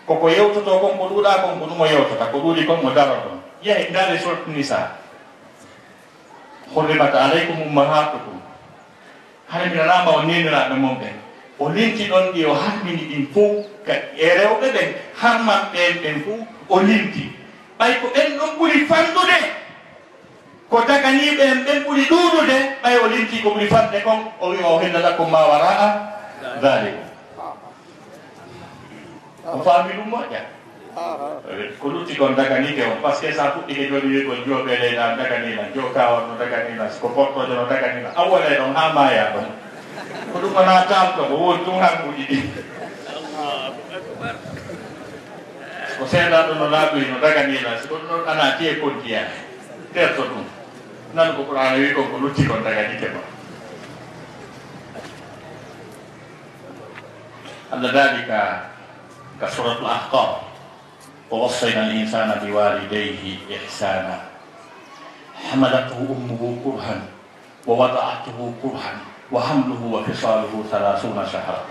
B: koko yewtoto kon ko ɗuuɗa kon ko ɗum o yewtata ko ɗuuɗi kon mo daro ɗon yehi ndaare sourate Nisa hurrimat alaykum ummahatukum hade mi nanama o neniraɓe mon ɓen o linti ɗon ɗi o harmini ɗin fof e rewɓe ɓen harmanɓe ɓen fof o linti ɓay ko ɓen ɗon ɓuri fandude ko daganiɓe en ɓen ɓuri ɗuuɗude ɓay o linti ko ɓuri fande kon o wi o hilla lakum ma wara'a dalikum o faami ɗum moƴƴa ko lutti kon daganike on par ce que sa fuɗɗike joni wi kon jooɓe leyɗa daganina jokawon no daganina ko portoje no daganina awwale ɗon ha maya ɗon ko ɗum wona talto ko woni ɗum hanguji ɗi ko seeɗa ɗo no laaɓi no daganina so ɗum ɗon ana tiye kontiya terto ɗum nan ko Qur'an wi kon ko lutti kon daganike ma Allah daali ka suratul Ahqaf wa wassayna al-insana biwalidayhi ihsana hamalathu ummuhu kurhan wa wada'atuhu kurhan wa hamluhu wa fisaluhu 30 shahra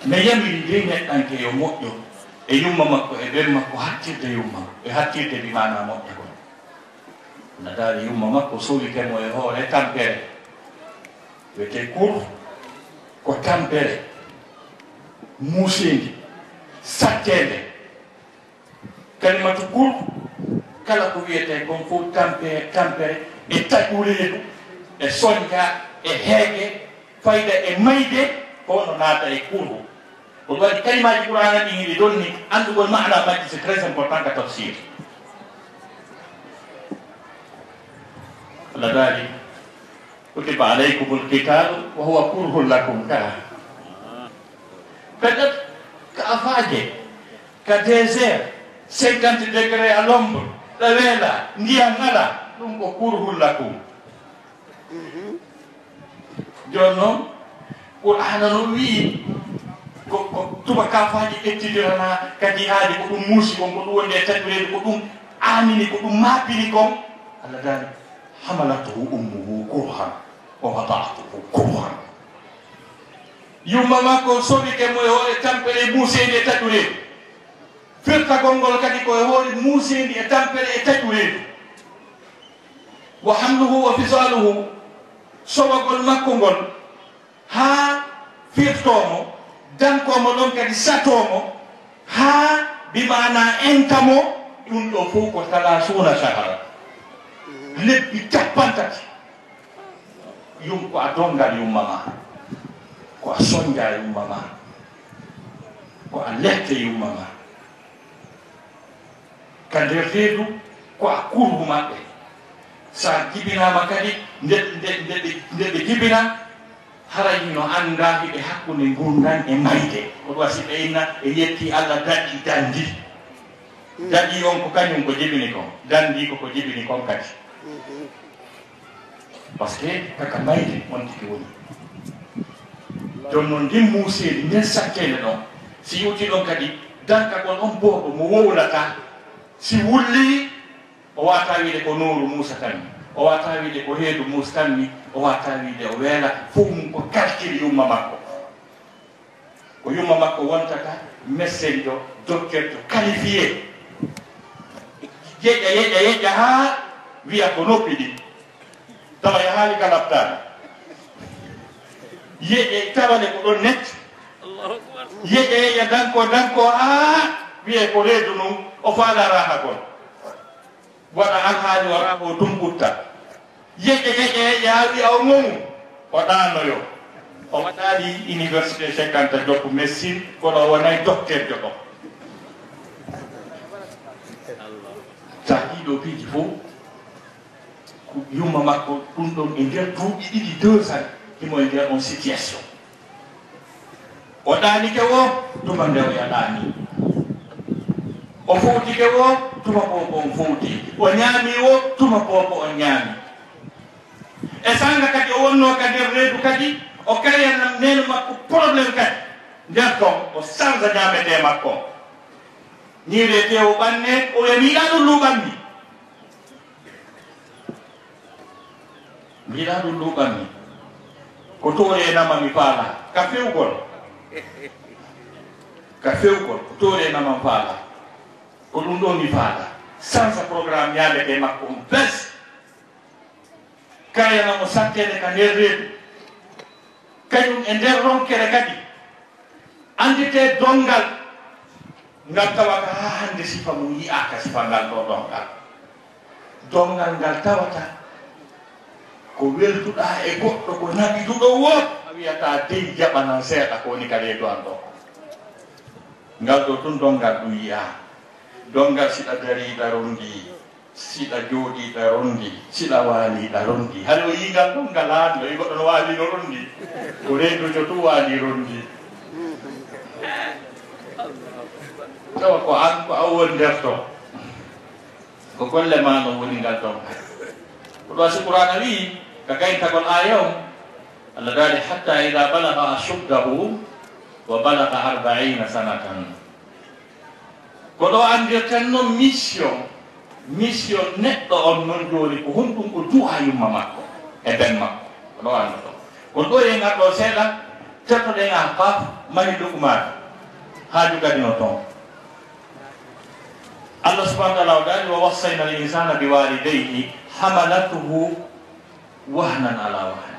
B: ne yamiri de neɗɗanke yo moƴƴo e yumma makko e ɓen makko hattirde yumma e hattirde mi mana moƴƴa kon na daari yumma makko sowikemo e hoore tampere wiyete kur ko tampere muusedi sattede kalimatu kur kala ko wiyete kon fof tampere e taƴureedu e soñja e heege fayda e mayde ko no naata e kurhu ko ɗum waɗi kalimaji Qur'ana ɗi hiɗi ɗon ni andugol maana majji c'est très important ka tafsir Allah daali kutiba alaykumul qitalu wa huwa kurhun lakum peut-être ka afaje ka désert 50 degrés à l'ombre ɗo weela ndiyam ngala ɗum ko kurhun lakum joni noon Qur'ana no wii ko tuba kafaji ƴettidirana kadi haali ko ɗum muusi kon ko ɗum wonde e taƴureede ko ɗum aanini ko ɗum maapini kon Allah daali hamalatuhu ummuhu kurhan wa wada'atuhu kurhan yumma makko soɓike mo e hoore tampere muuseedi e taƴureedu firtagol ngol kadi ko e hoore muuseedi e tampere e taƴureedu wa hamluhu wa fisaluhu sowagol makko ngol haa firtomo dankomo ɗon kadi satomo haa bimana entamo ɗum ɗo fof ko 30 shahara lebbi 30 ko a dongal yumma ma ko a soñja yumma ma ko a lette yumma ma ka nder reedu ko a kurhu maɓɓe sa jibinama kadi nde ɓe jibina harayi no anda hiɓe hakkude gurdan e mayde ko ɗum wasi ɓe inna e yetti Allah daɗi dandi daɗi on ko kañum ko jibini kon dandi koko jibini kon kadi par ce que kaka mayde on tigi woni joni noon ndin muuseedi nden sattede ɗon si yuti ɗon kadi danka kon on boɗo mo wowlata si wulli o wata wiide ko Nouru Moussa tanmi o wata wiide ko Heedu Moussa tanmi o wata wiide o weela fof mum ko calcule yumma makko ko yumma makko wontata médecin jo docteur jo qualifié yeƴƴa ha wiya ko noppi ɗi tawa e haali galabtani yeƴƴe tawane ko ɗon net yeƴƴa danko ha wiye ko reedu num o faala raha kon waɗa alhaali o raha o tumɓutta yeƴƴa ha wiya o ngomu o ɗanoyo o waɗali université 50 joppu médecine kono wonay docteur jo ɗo sa ɗiɗo piiji fof yumma makko ɗum ɗon e nder duuɓi ɗiɗi 2 ans himo e nder on situation o ɗanike o tuma nde o yaɗani o fowtike o tuma ko on fowti o ñaami o tuma ko on ñaami e sanga kadi o wonno kadi reedu kadi o créanam neno makko probléme kadi nder ton o change ñamete makko ñiirete o ɓanne o yamiɗa ɗum luɓanmi mbiɗa ɗum luɓanmi ko toore nama mi faala ka fewgol ko toore nama faala ko ɗum ɗo mi faala change programme ñamete makko on bes kayanamo sattede ka nder reedu kañum e nder ronkere kadi andite dongal ngal tawata ha hande sifa mum yiyaka sifa ngal ɗo dongal ngal tawata ko weltuɗa e goɗɗo ko naɓiduɗo wo a wiyata dey jaɓanan seeɗa ko woni ka reedu an ɗo ngal ɗo tun dongal ɗum yiya dongal siɗa dariɗa rondi siɗa jooɗiɗa rondi siɗa waaliɗa rondi hade o yingal dongal haanno e goɗɗo no waalino rondi ko reedujo tu waali rondi tawa ko an ko awwon nder to ko golle ma no woni ngal dongal ko ɗo si qur'ana wi ka gayntagol aya on Allah daali hatta ida balaga ashuddahu wa balaga 40 sanatan ko ɗo andirten noon mission neɗɗo on noon jooni ko honɗum ko du'a yumma makko e ben makko ko ɗo anda ɗo kon ɗo e ngarɗo seeɗa tettoɗen a paf mari ɗukumata haaju gadino toon Allah subhanahu wa ta'ala o daali wa wassayna al insana bi walidayhi hamalatuhu wahnan ala wahn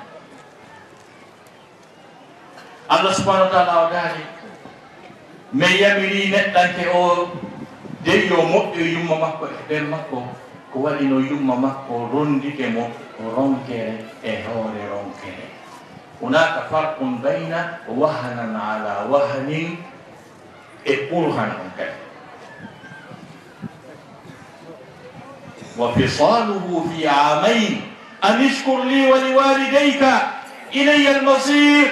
B: Allah subhanahu wa ta'ala o daali mi yamiri neɗɗanke o dey yo moƴƴo yumma makko e ɓen makko ko waɗino yumma makko rondike mo ronkere e hoore ronkere hunaka farqun bayna wahnan ala wahnin e ɓurhan on kadi wa fisaluhu fi amayn an ishkur li wa liwalidayka ilayya almasir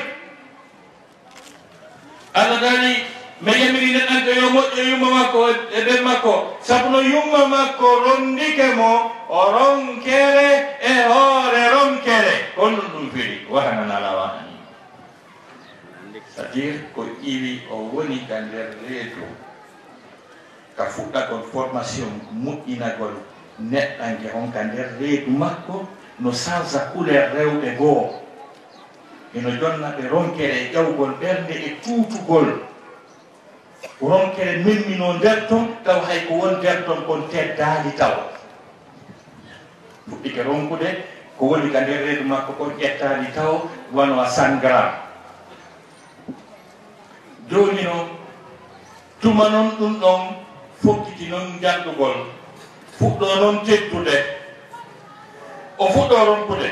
B: Allah daali mi yamiri neɗɗanke yo moƴƴo yumma makko e ɓen makko sabu no yumma makko rondike mo o ronkere e hoore ronkere honɗum ɗum firi wahnan ala wahni c'est-à-dire ko iwi o woni ka nder reedu ka fuɗɗagol formation moƴƴinagol neɗɗanke on ka nder reedu makko no change couleur rewɓe goo eno jonnaɓe ronkere e ƴawgol ɓernde e tuutugol ronkere memmino nder ton taw hay ko won nder ton kon teddali taw fuɗɗike ronkude ko woni ka nder reedu makko kon ƴettali taw wano a 100 grammes joni noon tuma noon ɗum ɗon fokkiti noon jangɗugol fuɗɗo noon teddude o fuɗɗo ronkude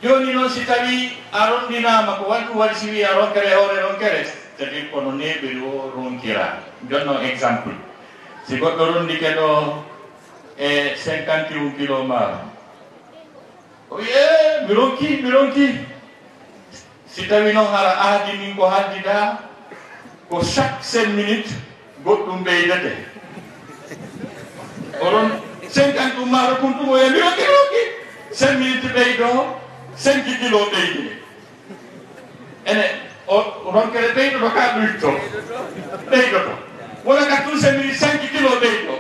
B: joni noon si tawi a rondinama ko waɗi ɗum waɗi si wi a ronkere hoore ronkere c'est-à-dire kono neɓeli o ronkira jonno exemple si goɗɗo rondike ɗo e 51 kilo maaro o wiye mi ronki si tawi noon hara aadi min ko haddida ko chaque 5 minutes goɗɗum ɓeydete oɗon 50 maaro kon ɗum o wiya mi ronki 5 minutes ɓeydo 5 kilo ɓeydi ene o ronkere ɓeydoto ka ɗuyto ɓeydoto wona ka tout semini 5 kilo ɓeydo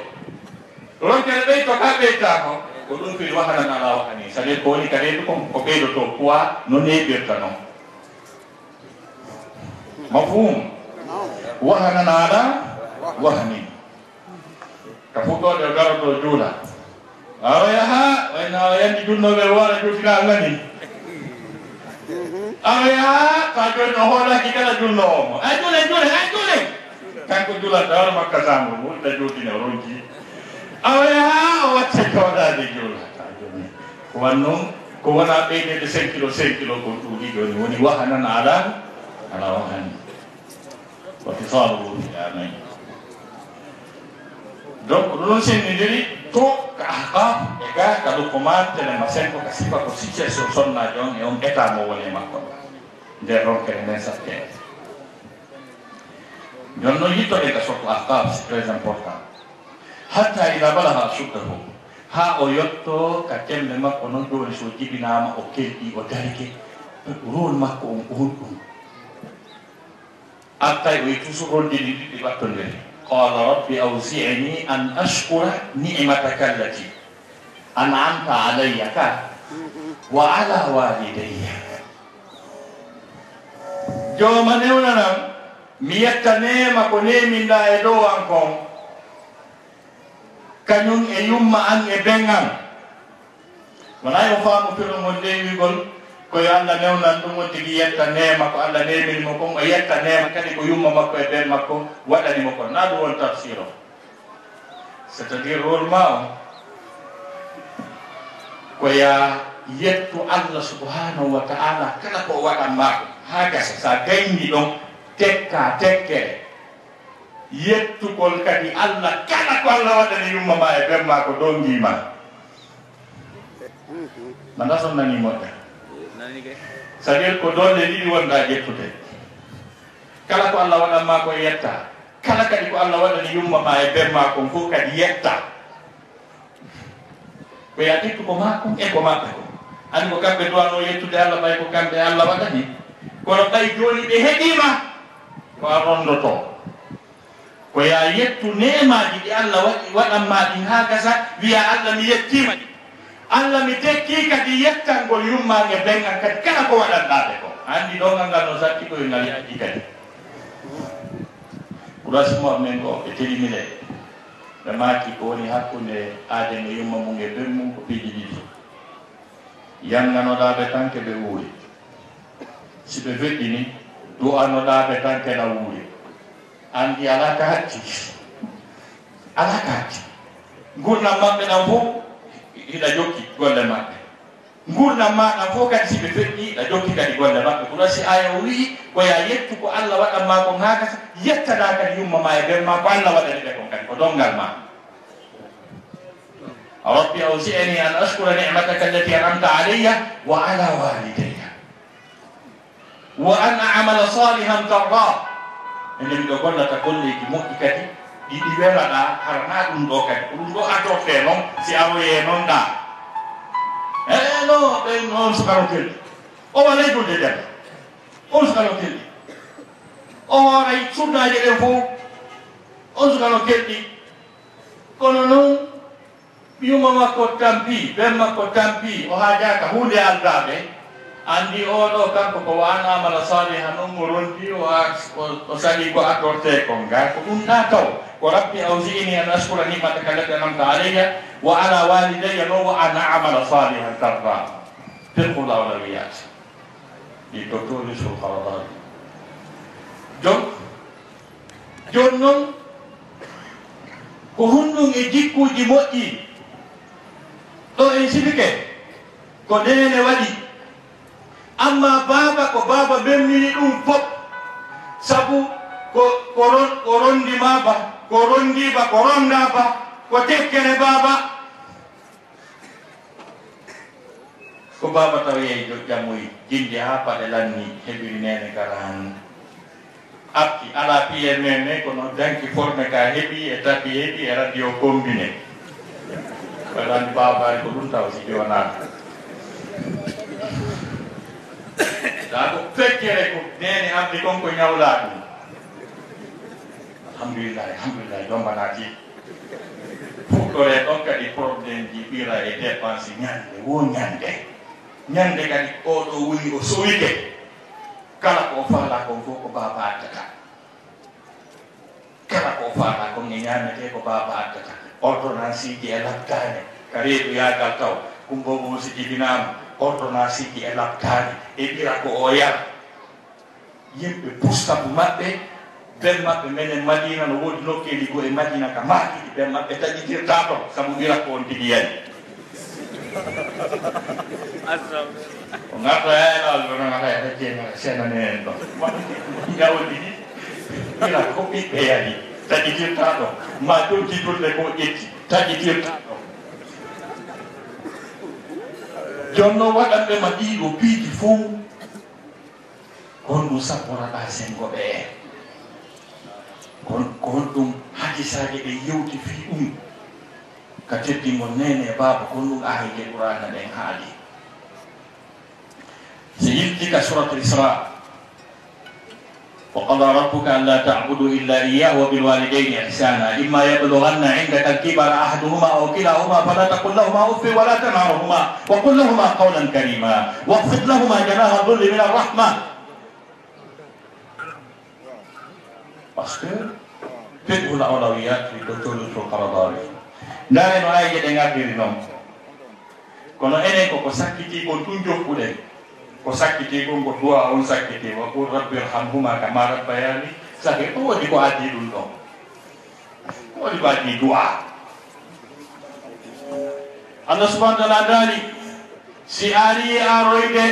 B: ronkere ɓeydo ka ɓeydako ko ɗum fiɗi wahanana ala wahani c'est à dire ko woni ka reedu ko ɓeydoto poids no neɓirta noon mafhum wahanana ala wahani ka fuɗɗode o garoto juula aroya ha wayno yandi junnoɓe wona juutina ngani aroya ta joni o hoolaki kala junno omo a juule kanko juulanta hono makka sambo mo ɗa juutine o ronki aroya ha o watte kawɗade juula ta joni ko wannoon ko wona ɓeydede 5 kilo ko ɗuuɗi joni woni wahanana ala wahani wati saabu anayi donc ɗum sennidiri to ka ahqaf e ga ka document tene ma sen ko ka sifa ko situation sonnajo on e on état mo woni makko nder ronkere nden sakkede jon noon yittode ka sokko ahqaf c'est très important hatta ida balaha suddahu ha o yetto ka tembe makko noon joni so jibinama o kelɗi o darike rôle makko on ko ɗum attay o yi toujours rondini ɗiɗi ɓattodiri قال ربي أوزعني أن أشكر نعمتك التي أنعمت علي وعلى والدي جوما نونا ميتا نيما كونيمي لا يدو أنكم كنون يوم أن يبنغم ولا يفهم في المدين يقول ko yalla newnan ɗum wonti ki yetta nema ko Allah neminimo kon o yetta nema kadi ko yumma makko e ben makko waɗanimo kon na ɗum won tafsir o c'est à dire rôle ma o ko ya yettu Allah subhanahu wa ta'ala kala ko waɗanma ha gasa sa gayni ɗon tekka tekkere yettugol kadi Allah kala ko Allah waɗani yumma ma e ben ma ko ɗon gima manda son nani moƴƴa c'est-à-dire ko dolle ɗiɗi wonɗa ƴettude kala ko Allah waɗanma ko yetta kala kadi ko Allah waɗani yumma ma e ben ma kon fof kadi yetta ko ya ƴettu ko makko e ko maɓɓe ko andi ko kamɓe duwano yettude Allah ɓay ko kamɓe Allah waɗani kono ɓay joni ɓe heeɗima ko a rondoto ko ya yettu nemaji ɗi Allah waɗanma ɗin ha gasa wiya Allah mi yettima ɗi Allah mi tekki kadi yettangol yummange bengan kadi kala ko waɗanɗaɓe ko andi ɗongal ngal no sakki koye ngal yaji kadi ɓurasimo men ko ɓe telimine ɓe maki ko woni hakkude ademe yumma mum e ben mum ko piiji ɗiɗi yanganoɗaɓe tanke ɓe wuuri si ɓe feƴƴini du'anoɗaɓe tanke na wuuri andi ala ka hatti gurnam maɓɓe ɗan fof ina jokki golle maɓɓe gurdam maɗa fof kadi si ɓe feƴƴi ina jokki kadi golle maɓɓe ko ɗon si aya o wii ko ya yettu ko Allah waɗanma kon ha gasa yettana kadi yumma ma e ben ma ko Allah waɗani ɓe kon kadi ko dongal ma rabbi awzi'ni an ashkura ni'mataka allati an'amta alayya wa ala walidayya wa an a'mala salihan tardah enen miɗo gollata golleji moƴƴi kadi ɗiɗi welaɗa harana ɗum ɗo kadi ko ɗum ɗo atorte noon si awoye noon ɗa no ɓen on sukaro kelɗi o walay golde den on sukaro kelɗi o hooray surnaji ɗen fof on sukaro kelɗi kono noon ɓiyuma makko tampi ɓen makko tampi o haajaka hunde aldaɓe andi oɗo kanko ko wanamala salihan on mo rondi o sali ko atorte kon ga ko ɗum ɗa taw ko rabbi awzi'ni an ashkura ni'mataka allati an'amta alayya wa ala walidayya no wa an a'mala salihan tarda fiqhul awlawiyat ɗi docteur Yusuf Haradani jon noon ko hunɗum e jikkuji moƴƴi ɗo en sifike ko nene waɗi amma baba ko baba bemmini ɗum fof sabu ko rondi baba ko rondiba ko rondaba ko tekkere baba ko baba taw yeyi ƴammoyi jinde ha paɗe lanni heɓiri nene garan appi ala piye nene kono danki forme ka heeɓi e tapi heeɓi e radio combine waɗandi babari ko ɗum taw si jonaka ko fekkere ko nene amdi kon ko ñawla ɗum alhamdulillah jombanaati fuɗɗore ɗon kadi probléme ji ɓira e dépense ñande wo ñande kadi oɗo woni o sowike kala ko faala kon fof ko baba addata kala ko faala kon e ñamete ko baba addata ordonnance ji e labtane ka reedu yagal taw kumbobo so jibinama ordonnance ji e labtane e ɓira ko o yar yimɓe pustabu maɓɓe ben maɓɓe menen Madina no woodi nokkeeli go e Madina ka maakiɗi ben maɓɓe taƴitirta to sabu ɓira ko on tigi yani o garta yaylal ɗonaa jeena senane en ɗon jawdi ɗi ɓira ko ɓiɓɓe yani taƴitirta ɗo ma ɗum jidulde ko ƴetti taƴitirta ɗo jonno waɗanɓe ma ɗiɗo piiji fof kon ɗum sapporaɗa sengoɓe en kon ɗum hadisaje ɗe yewti fi ɗum ka teddingol nene baba kon ɗum ahide qur'ana ɗen haali so yiltika suratul isra وقضى ربك ألا تعبدوا إلا إياه وبالوالدين إحسانا إما يبلغن عندك الكبر أحدهما أو كلاهما فلا تقل لهما أف ولا تنهرهما وقل لهما قولا كريما واخفض لهما جناح الذل من الرحمة parce que fiqhul awlawiyat li docteur Qaradawi ndare no ay de ngadiri non kono enen ko sakkiti ko tun jokkuɗen ko sakkiti ko ngo duwa on sakkiti wa qul rabbi irhamhuma kama rabbayani sake to woni ko addi ɗum ɗon woni ko addi duwa Allah subhanahu wa ta'ala dali si ari aroyde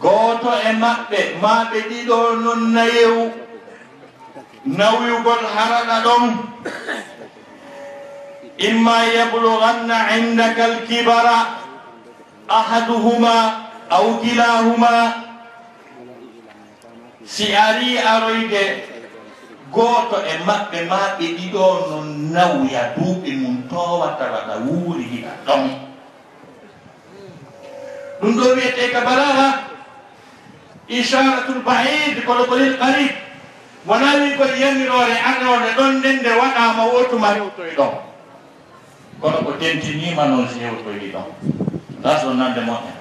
B: goto e maɓɓe ɗiɗo non nayewu nawyugol haraɗa ɗon imma yablughanna indaka alkibara ahaduhuma aw kilahuma si ari aroyde goto e maɓɓe ɗiɗo non nawya duuɓi mum towata waɗa wuuri hiɗa ɗon ɗum ɗo wiyete ka balaga isharatul ba'id kono kolil qarib wona wi ko yamirore arnode ɗon ndende waɗama wotuma hewtoy ɗon kono ko tentinima noon si hewtoyi ɗon ɗas ɗon nande moƴƴa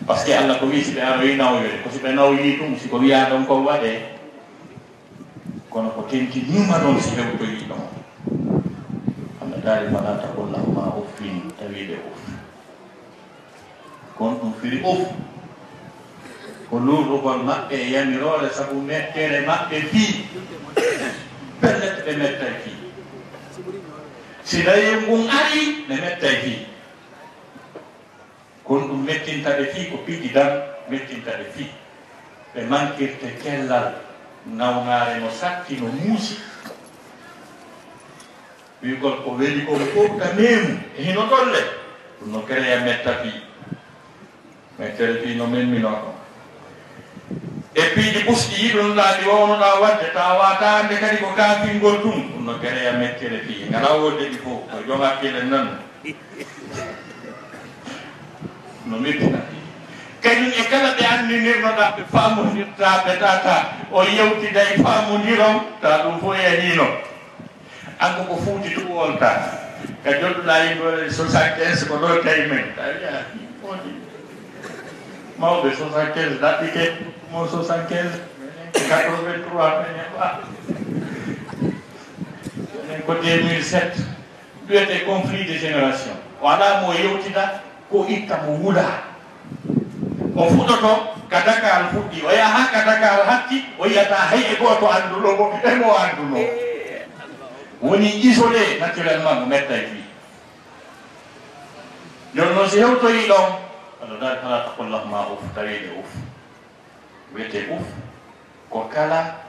B: par ce que Allah ko wi si ɓe aroyi nawyode ko si ɓe nawyi ɗum siko wiya ɗon ko waɗe kono ko tentinima ɗon si hewtoyi ɗon Allah daari fala taqul lahuma uffin tawiɗe uff kon ɗum firi uff ko luurugol maɓɓe e yamirore sabu mettere maɓɓe fii pellete ɓe mettay fii si dayi ngun ari ɓe mettay fii kon ɗum mettintaɓe fii ko piiji dan mettintaɓe fii ɓe mankirte kellal nawnare no satti no muusi wigol ko weli kon fof ka nemu e hino ɗolle ɗum no créa metta fii mettere fii no menmino ɗon e piiji ɓusɗi yiɗonoɗa ɗi wawnoɗa wadde ta wata ande kadi ko kafingol ɗum ɗum no créa mettere fii ngala wodde ɗi fof ko joom hakkille nan no mettina kañum e kala ɓe anninirnoɗa ɓe famodirta ɓe tata o yewtida e famodiron ta ɗum fof yahino anko ko fuuti ɗum ta ka jolɗuɗa yimɓe 75 ko ɗo tawi men ta wiya mawɓe 75 daɗɗike mo 75 83 menen ko 2007 wiyete conflit de génération wala mo yewtida ko itta mo wuuɗa o fuɗɗoto ka Dakar fuɗɗi o yaha ka Dakar hatti o yiyata hay e goto anduɗo mo emo anduno woni isolé naturellement mo mettay fi joni noon si hewtoyi ɗon Allah dari fala taqul lahuma uff tawiɗe uff wiyete uff ko kala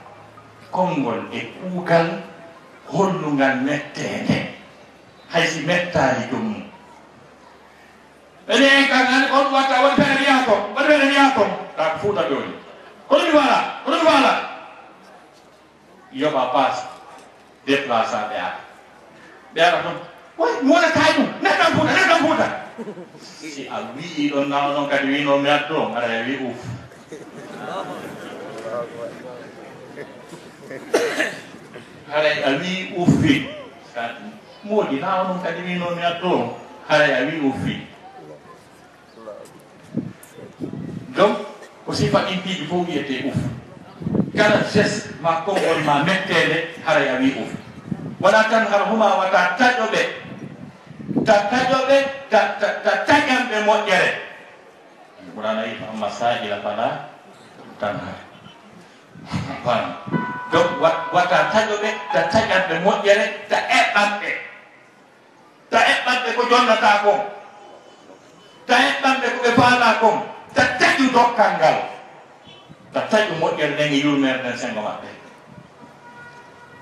B: konngol e kuugal hollugal mettede haysi mettali ɗum ene en kan ani on watta waɗi fene wiya kon ta ko fuuta joni kono mi wala yoɓa passe déplaça ɓe ara toon way mi wona kay ɗum neɗɗan fuuta si a wii ɗon nawa noon kadi wino mi addo ara wi uf haray a wi uffi moodi nawa noon kadi wino mi addo haray a wi uffi donc ko sifa impiiji fof wiyete uf kala geste ma konngol ma mettede haray a wi uf wona tan har huma wata taƴoɓe ta taƴanɓe moƴƴere ɓurana yi amma sahila fala tan har fam donc wata taƴoɓe ta taƴanɓe moƴƴere ta eɓɓanɓe ko jonnata kon ta eɓɓanɓe ko ɓe faala kon ta taƴu dokkal ngal ta taƴu moƴƴere nden e yurmere nden sengo maɓɓe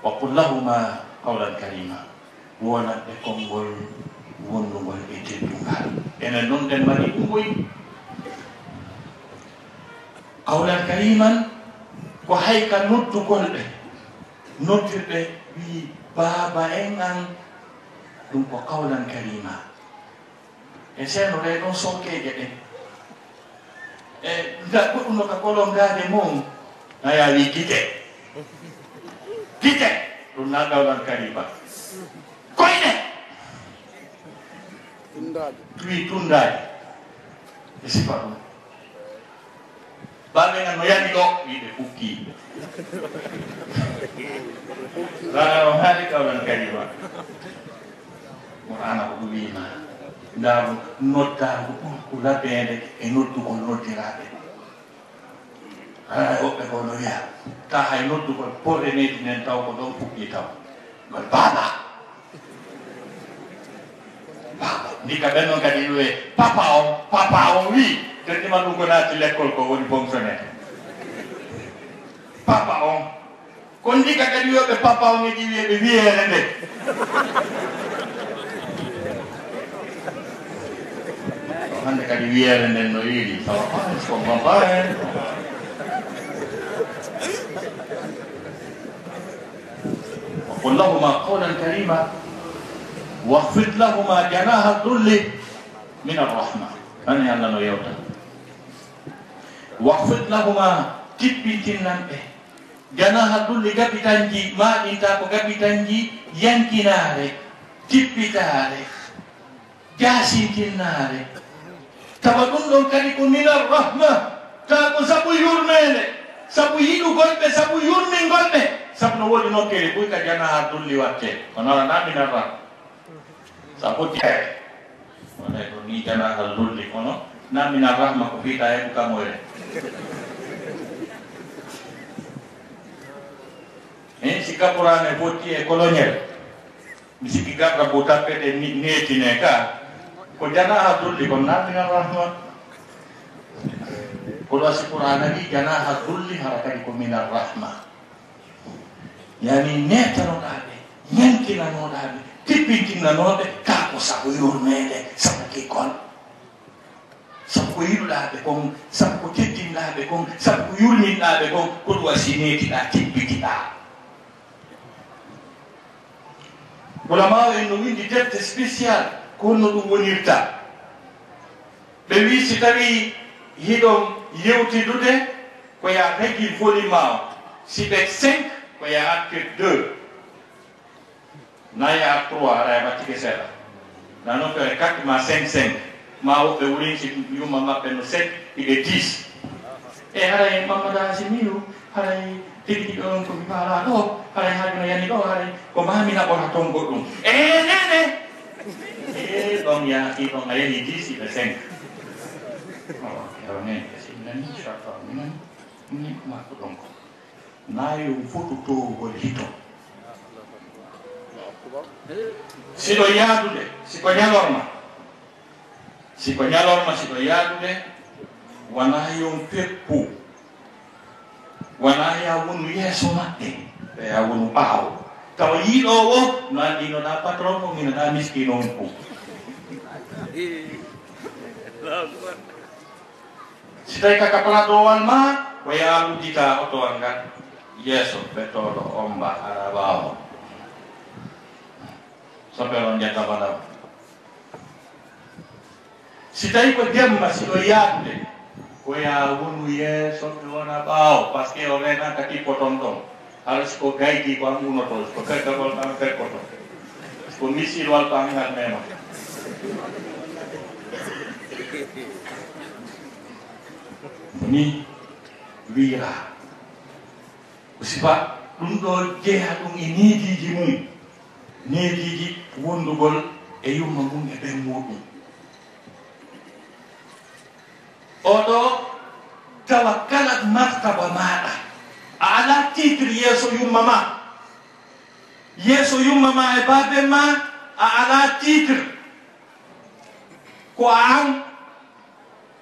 B: wa qul lahuma qawlan karima wonanɓe konngol wondugol e teddungal enen noon nden mari ɗum boyi qawlan kariman ko hayka noddugol ɓe noddirɓe wi baaba en an ɗum ko qawlan karima e seeno re ɗon sonkeje ɗen e goɗɗum no ka kolongade mum aya wi gite ɗum na qawlan karima koyne wi tundaji e sifa ɗum baɓe gan no yani ɗo wiɓe fukki o haali qawlan karima qur'ana ko ɗum wima ndaru noddago ɓurko labede e noddugol noddiraɓe aa woɓɓe ko no wiya ta hay noddugol porre nedi nen taw ko ɗon fukki taw gol baaba ndika ɓen noon kadi ɓe papa on wi teddima ɗum ko naati l'école ko woni fonctionnaire papa on ko ndika kadi wiyoɓe papa on eɗi wiyeɓe wiyere nde hande kadi wiyere nden no wiiri sawa ko papa en وقل لهما قولا كريما واخفض لهما جناح الذل من الرحمة أنا يلا نو يوتا واخفض لهما تبتنن جناح الذل كابتنجي ما انت كابتنجي ينكناري تبتاري جاسيتناري تبدون كاريكو من الرحمة تاكو سابو يورمene sabu yiɗu golɓe sabu yurmin golɓe sabu no woodi nokkere ɓuy ka janaha dulli watte kono ala naminata sabu jeere wona ko ni janaha dulli kono namina rahma ko fiita heɓu kamoyre en si kaporane fotti e coloniel mi sikki garda bo tappete netine ka ko janaha dulli kono namina rahma kono asipurana wi janaha dulli hara kadi ko min arrahma yani netanoɗaɓe ñankinanoɗaɓe tippintinnanoɓe ka ko sabu yurmede sabu kikon sabu ko yiɗuɗaɓe kon sabu ko teddinɗaɓe kon sabu ko yurminɗaɓe kon ko ɗum wasi netiɗa tippitiɗa ulama en no windi defte spécial ko honno ɗum wonirta ɓe wi si tawi hiɗon yewtidude ko ya reggi volume o si ɓe 5 ko ya article 2 na ya 3 aɗa wattike seeɗa na noon fere 4 ma 5 ma woɓɓe wurin si yumma maɓɓe no 7 iɓe 10 e haray mamadou asimiru haray tigi ɗiɓe on komi faala ɗo haray haaju no yani ɗo haray ko mami naɓota toon goɗɗum e nene e ɗon yaaki ɗon a yehi 10 iɓe 5 nani shafa ni makko ɗon ko nayo fototowogol hito siɗo yaadude siko ñalorma siko yaadude wona yon peppu wona ya wonu yeeso maɓɓe ɓe ya wonu ɓaawo tawa yiiɗowo no andinoɗa patron ko minoɗa miskino on fu si tawi kaka plaɗowal ma ko ya uddita otowal ngal yeeso ɓettoɗo omba ara ɓaawo soɓe on jetta baɗam si tawi ko jemma siɗo yaatude ko ya wonu yeeso mi wona ɓaawo par ce que o renaka tippo ton ɗon ala siko gaydi ko an unoto ko fekkagol tan fekkoto ko misilwal ko an ngal mema ni wiira usiba ɗum ɗo jeeya ɗum e niidiji mum niidiji wondugol e yumma mum e ɓen muɗum oɗo tawa kala martaba maɗa a ala titre yeeso yumma ma e babe ma a ala titre ko an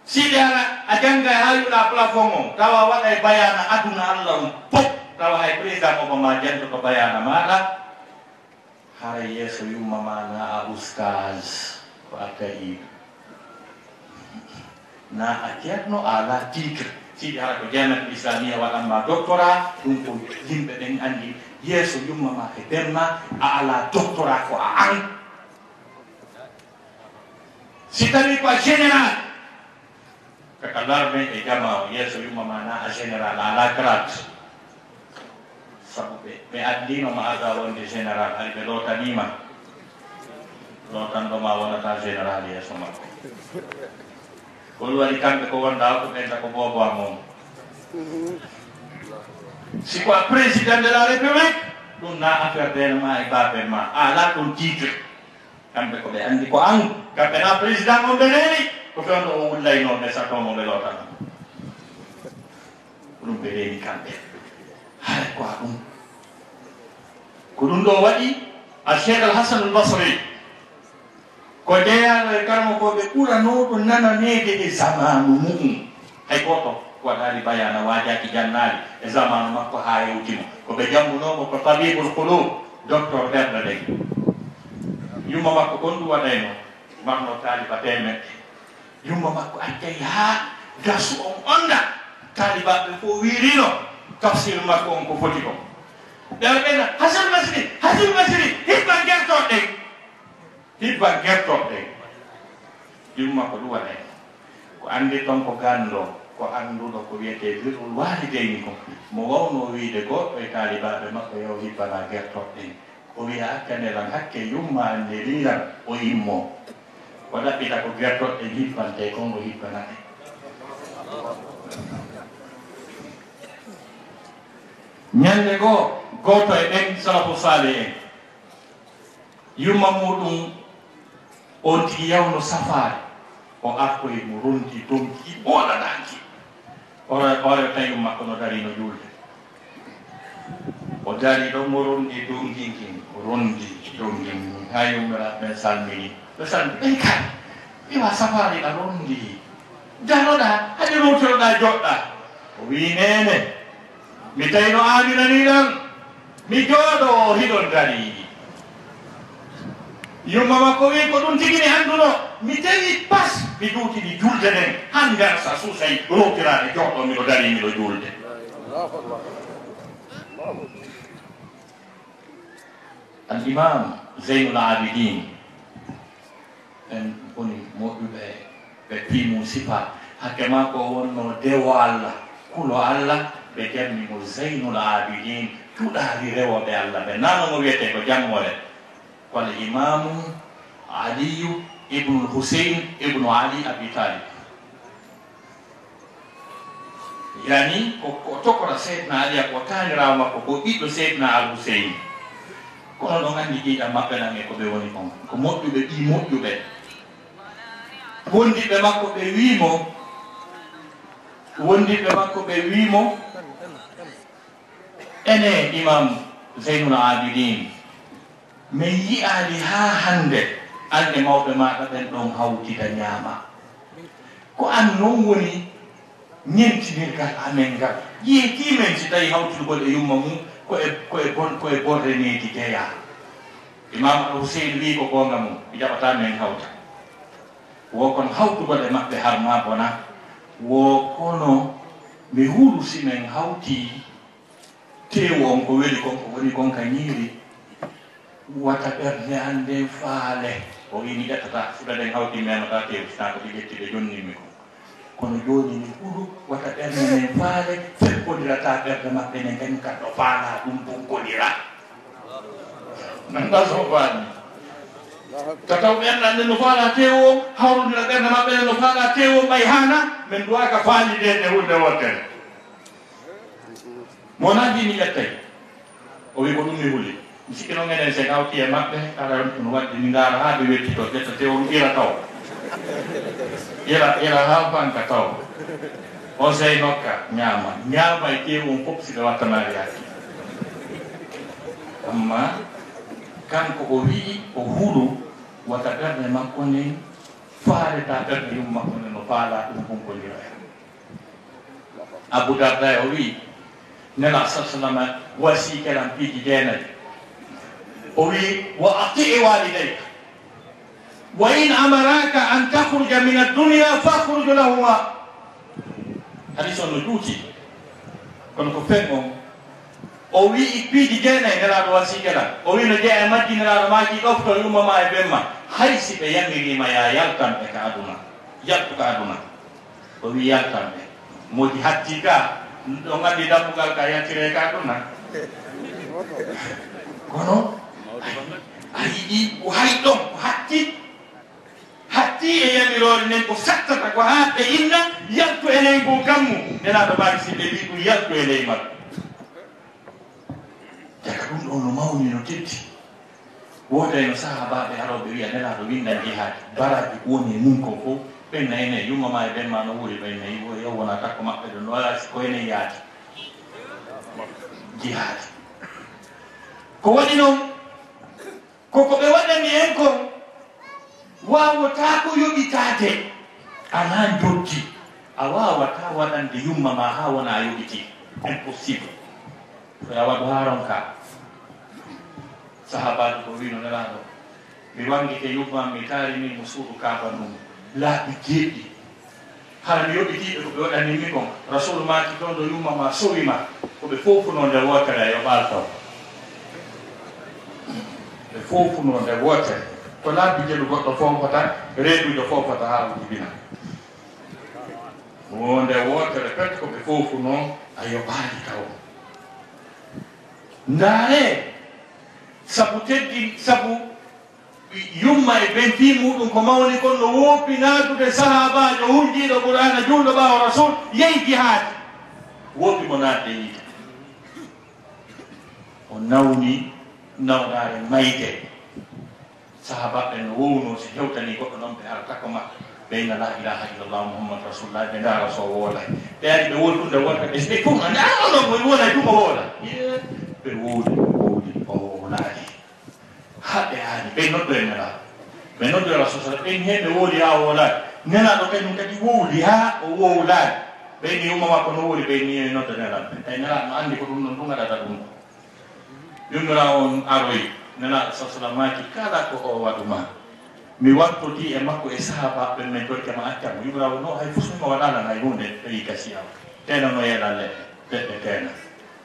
B: siɗe ala a janga ha yuɗa plafond o tawa waɗa e bayana aduna allah um pop tawa hay président obama janto ko bayana maɗa hara yeeso yumma ma na a oustage ko a taƴiɗo na a ceerno a ala titre siɗi hara ko jamiat islamia waɗanma doctorat ɗum ko yimɓe ɓen andi yeeso yumma ma e ɓenma a ala doctorat ko a an si tawi ko a général kaka larme e jama o yeeso yumma ma na a général a ala grade sabu ɓe addino ma aga wonde général hay ɓe lootanima lootanɗoma wonata général yeeso makko kol waɗi kamɓe ko wonda ko ɓenda ko bobo a moom si ko a président de la république ɗum na affaire denema e baben ma a ala ɗum titre kamɓe ko ɓe andi ko an kamɓe na président on ɓe reeni ko fewno o wullaynoɓe satomo ɓe lootana ko ɗum ɓe reeni kamɓe hay ko a ɗum ko ɗum ɗo waɗi a cheikh alhasan albasri ko jeeyaɗo e karmo ko ɓe ɓuranoɗo nananede e zamanu mum hay goto waɗali bayana wajaki jannali e zamanu makko ha yewtimo ko ɓe jambunomo ko tabibul qulub docteur ɓerɗe ɗen yumma makko kon ɗum waɗayno marno taliba temeɗɗe yumma makko accay ha gasu on onda talibaɓe fo wirino tafsir makko on ko foti ko ɓeɗo ɓena hasan masri hibban gertoɗe hibban gertoɗe yumma ko ɗum waɗayno ko andi ton ko ganndo ko annduɗo ko wiyete birrul walideyni ko mo wawno wiide goɗɗo e talibaɓe makko yo hibbana gertoɗen o wiya akkanelan hakke yumma ande liran o immo o ɗaɓɓita ko gertoɗe hibbante kongo hibbanate ñande goo goto e ɓen salafu sale en yumma muɗum on tigi yawno safare o artoye mo ronti donki ɓoɗaɗanki ore tawi makko no dari no julde o dari ɗo mo rondi donkinkin o rondi donkin ha yummiraɓe salmini ɓe salmi ɓen kadi iwa safari ɗa rondi daroɗa haɗi rowtiroɗa joɗɗa o wi nene mi tawi no aminaniɗan mi jooɗo o hiɗon dari yumma makko wi ko ɗum tigi mi annduno mi tawi pas mi duutini julde nden han garsa susay rowtirade joɗɗo miɗo dari miɗo julde al imam zeynul abidin en woni moƴƴuɓe ɓe pimu sifa hakke makko wonno dewo allah kulo allah ɓe ƴamnimo zeynul abidin tuɗari rewoɓe allah ɓe nanomo wiyete ko jammore wal imamu aliyu ibnul husein ibnu ali abi talib yani ko tokora seydna ali ko tanirawo makko ko ɓiɗɗo seydna al husein kono ɗon andi ƴiƴam maɓɓe nan e ko ɓe woni kon ko moƴƴuɓe ɗi moƴƴuɓe wondiɓe makko ɓe wimo ene imam zeynul abidin mi yiyali ha hande ande mawɓe maɗa ɓen ɗon hawtida ñaama ko an noon woni ñentinirgal amen ngal yeetimen si tawi hawtudugol e yumma mum koye borreneedi jeeya imam al husein wi ko gonga mum mi jaɓata men hawta wo kono hawtugol e maɓɓe har ma bona wo kono mi hurusi men hawti tewu on ko weli kon ko woni kon ka ñiiri wata ɓerde ande faale o wi mi ƴettata fuɗaɗen hawti memata tew sina ko ɗi ƴettiɓe jonnimmi ko kono joni mi ɓuuru wata ɓerde men faale fekkodirata ɓerde maɓɓe ne kañum kadɗo faala ɗum bunkodira nanda so faani ka taw ɓerɗan nde no faala tewo hawrodira ɓerde maɓɓe ne no faala tewo ɓay hana min duwaka faalidede hunde wottere monaji mi ƴettay o wi ko ɗum mi huli mi sikki noon enen sen hawti e maɓɓe ala no wadde mi ndaara haa ɓe wettito ƴetta tewo ɗum ira taw ira ha banka taw on sey nokka ñaama e tewo on fof siɓe wattanaari yaaki amma kanko o wii o huɗo wata ɓerde makko nden faaleta ɓerde yum makko nden no faala ɗum hunkodira en Abou Darda o wii nela sa sallama wasi kelan piiji jeenayi o wii wa atii walidayka wa in amaraka an takhruja min addunia fakhruj lahuma hadis on no juuti kono ko fen on o wii piiji jeenayi nelaɗo wasi kelan o wii no jeeya majji nelaɗo maaki ɗofto yummama e ɓemma hay si ɓe yamirima ya yaltanɓe ka aduna yaltu ka aduna o wii yaltanɓe moji hatti ka ɗo gandi dammugal ka yaltire ka aduna kono a yiɗi ko hay ɗon ko hatti e yamirore nden ko sattata ko ha ɓe inna yaltu e ley bo gammu nelaɗo maaki si ɓe wi ɗum yaltu e ley maɓɓe jaga ɗum ɗo no mawni no teddi woday no sahabaɓe haroɓe wiya nelaɗo windan jihaadi baraji ko woni e mum ko fof ɓenna ene yummama e ɓenma no wuuri ɓenna yew wona takko maɓɓe ɗo no wasi ko enen yaadi jihaadi ko waɗi noon koko ɓe waɗani en kon wawata ko yoɓitade ala joddi a wawata waɗande yummama ha wona yoɓiti impossible so a waɗo haron ka sahabaji ko wino nelaɗo mi wangike yummam mi tarini mo suudu kaban ɗum laaɓi jeeɗɗi hara mi yoɓitiɓe ko ɓe waɗanimi kon rasulu maki ɗon ɗo yummama sowima koɓe fofuno nde wotere yo ɓaltaw ɓe fofuno nde wotere ko laaɓi jeɗu goɗɗo fofata reedujo fofata ha ujibina o nde wotere pet koɓe fofuno a yoɓaali taw ndaare sabu teddi sabu yumma e ɓen fi muɗum ko mawni kon no woppi naadude sahabajo hunjiɗo qur'ana juuɗo ɓawo rasul yehi jihaadi woppi mo naatde yiite o nawni nawɗare mayde sahabaɓe no wowno si hewtani goɗɗo noon ɓe harata ko maɓɓe ɓeyna la ilaha illallah muhammad rasulullah ɓe ndaara so woola ɓe ari ɓe wolɗunde wonta ɓe ɓe fof ande ano ko wona tuma woola ɓe woodi o woolaani haɓe haani ɓe noddo e nelaɗo ɓe noddo e rasul sallam ɓen hen ɓe wooli ha woolaani nelaɗo kañum kadi wowli ha o wowlaani ɓeyni yumma makko no wooli ɓeyni e noddo nelaɗo tawi nelaɗo no anndi ko ɗum ɗon ɗum gaɗata ɗum yummira on aroyi nelaɗo sa sallam maaki kala ko o waɗuma mi wattoti e makko e sahabaɓe men dokkema accamo yummira o no hay fusmima waɗalan hay hunde ɓeyi gasiyama tena no yeeɗa leɗɗe tena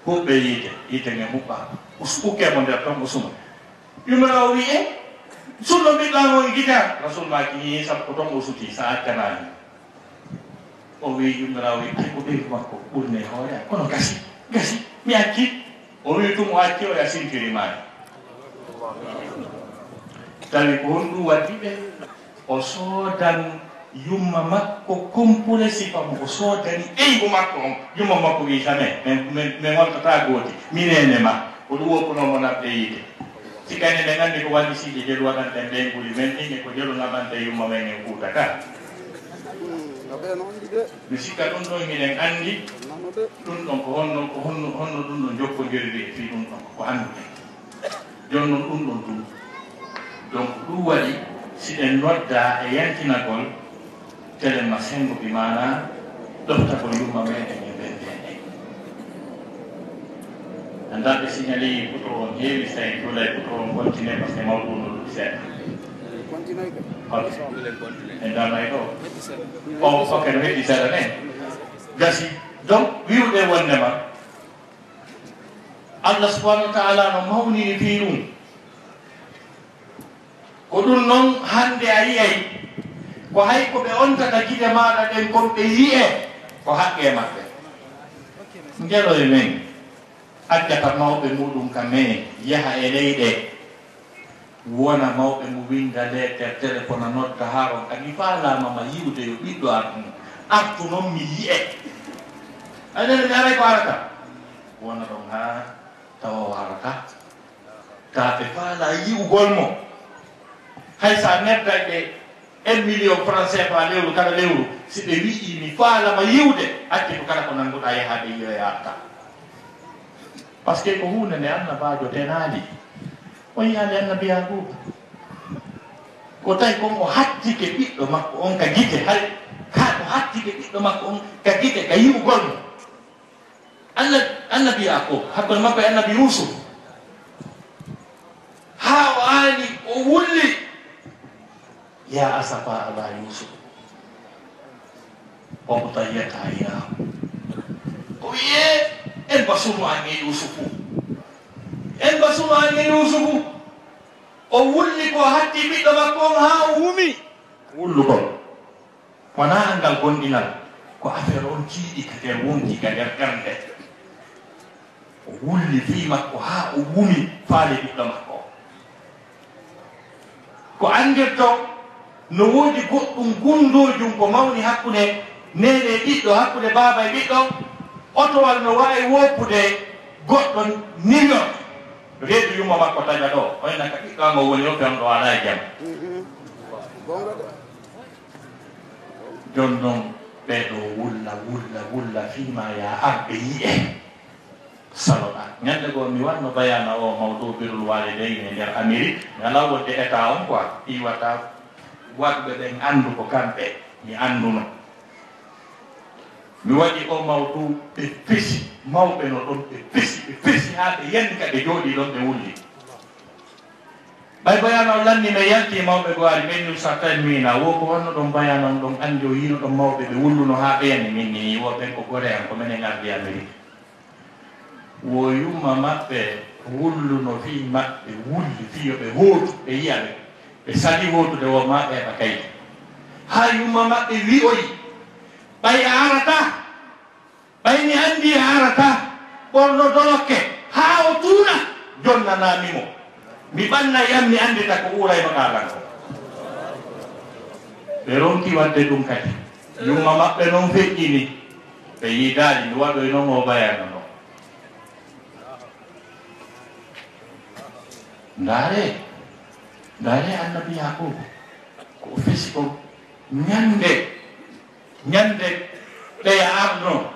B: fof ɓe yiite nge muɓɓa ukkemo nder ton o suma yummira o wi e sunno mbiɗɗamo e guitar rasul maki sabu ko ton o suti sa accanani o wi yummira o wi ay ko ɓeydu makko ɓurne hoore kono gasi mi acci o wi tum o acci o ya sintirimani tawi ko honɗum waddi ɓe o soodan yumma makko compule sifa mo o soodani ɓeygu makko on yumma makko wi jamais min woltata gooti minene ma ko ɗum woppunomo naɓɗe yiide sikani ɓe nganndi ko walli siije jelu waɗanten ɓeyguli men ɗinne ko jelu naɓante yumma men en kuuta ka mi sikka ɗum ɗon minen anndi ɗum ɗon ko honno ɗum ɗon jokkodirri e fi ɗum ɗon ko annduɗen joni noon ɗum ɗon ɗum donc ɗum waɗi siɗen nodda e yantinagol telema sengo bi mana ɗoftagol yumma meɗen e ɓendeɗe andaɓe signali puto on heewi so tawi tuula e puto on continue par ce que mawɗum no ɗum seeɗa e damay ɗo o ok no heɗɗi seeɗa nen gasi donc wiwɗe wondema allah subahanahu wa taala no mawnini fi ɗum ko ɗum noon hande a yiyay ko hay ko ɓe ontata gide maɗa ɗen kon ɓe yiye ko haqqe maɓɓe ngelo e men accata mawɓe muɗum kam men yaha e leyɗe wona mawɓe mo winda lettere téléphone a nodda haron kadi faalamama yiwde yo ɓiɗɗo arɗum artu noon mi yiye aɗene mi aray ko arata wona ɗon ha tawa warata ta ɓe faala yiwgol mo hay sa nedda ɓe 1 million franc CFA lewru kala lewru si ɓe wi'i mi faalama yiwde acci ko kala ko nannduɗa yahade yiyo yarta par ce que ko hunde nde annabajo tenaali o yiyaali annabiya goo ko tawi konmo hattike ɓiɗɗo makko on ka gite hay ka ko hattike ɓiɗɗo makko on ka gite ka yiwgol mo annabiya ko hakkude makko e annabi Yusuf ha o aani o wulli ya asafa ala Yusuf o tayyata ina o wiye en basunu an e Yusufu en basunu an e Yusufu o wulli ko hatti ɓiɗɗo makko on ha o wumi wullugol wona angal gonɗinal ko affaire on tiiɗi ka nder wonki ka nder ɓernde o wulli fi makko ha o wumi faali ɓiɗɗo makko ko andirto no woodi goɗɗum gundojum ko mawni hakkude nene ɓiɗɗo hakkude baaba e ɓiɗɗo otowal no wawi woppude goɗɗo million reedu yumma makko taƴa ɗo oyna ka ɓiɗɗo ango woni o fen ɗo ala e jaam jon noon ɓeɗo wulla fima ya arɓe yiye saloɗa ñande goo mi wanno bayana o mawɗo birul walideyni e nder Amérique mi ala wonde état on quoi iwata waɗɓe ɓen andu ko kamɓe mi anduno mi waɗi o mawɗo ɓe pesi mawɓe no ɗon ɓe pesi ha ɓe yendi ka ɓe jooɗi ɗon ɓe wulli ɓay bayana o lanni me yalti mawɓe go ari men sa tan mina wo ko wanno ɗon bayana on ɗon andi o yino ɗon mawɓe ɓe wulluno ha ɓeyani min ni wo ɓen ko gore an ko minen ardi Amérique wo yumma maɓɓe wulluno fi maɓɓe wulli fiyo ɓe hootu ɓe yiya ɓe sali hootude wo ma ɓeeɓa kaydi ha yumma maɓɓe wi'oyi ɓay a arata ɓay mi andi a arata ɓorno dolokke ha o tuuna jonnanamimo mi ɓanna yam mi andita ko ɓuurayno ɗalan ko ɓe ronki wadde ɗum kadi yumma maɓɓe noon feƴƴini ɓe yiidaali mi waɗoy noon o bayano no ndaare annabi Yakub ko fesi ko ñande ɓeya arno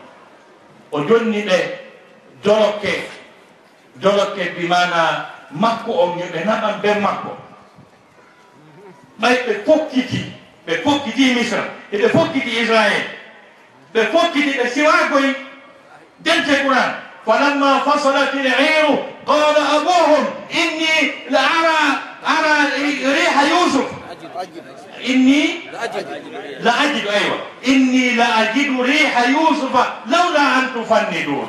B: o jonni ɓe dolokke bi mana makko on ɓe naɓan ɓe makko ɓay ɓe fokkiti Misra eɓe fokkiti Israël ɓe fokkiti ɓe siwagoy dente Quran falamma fasalat al-'iru qala abuhum inni la ara riha Yusuf inni la ajidu aywa inni la ajidu riha Yusufa lawla an tufannidun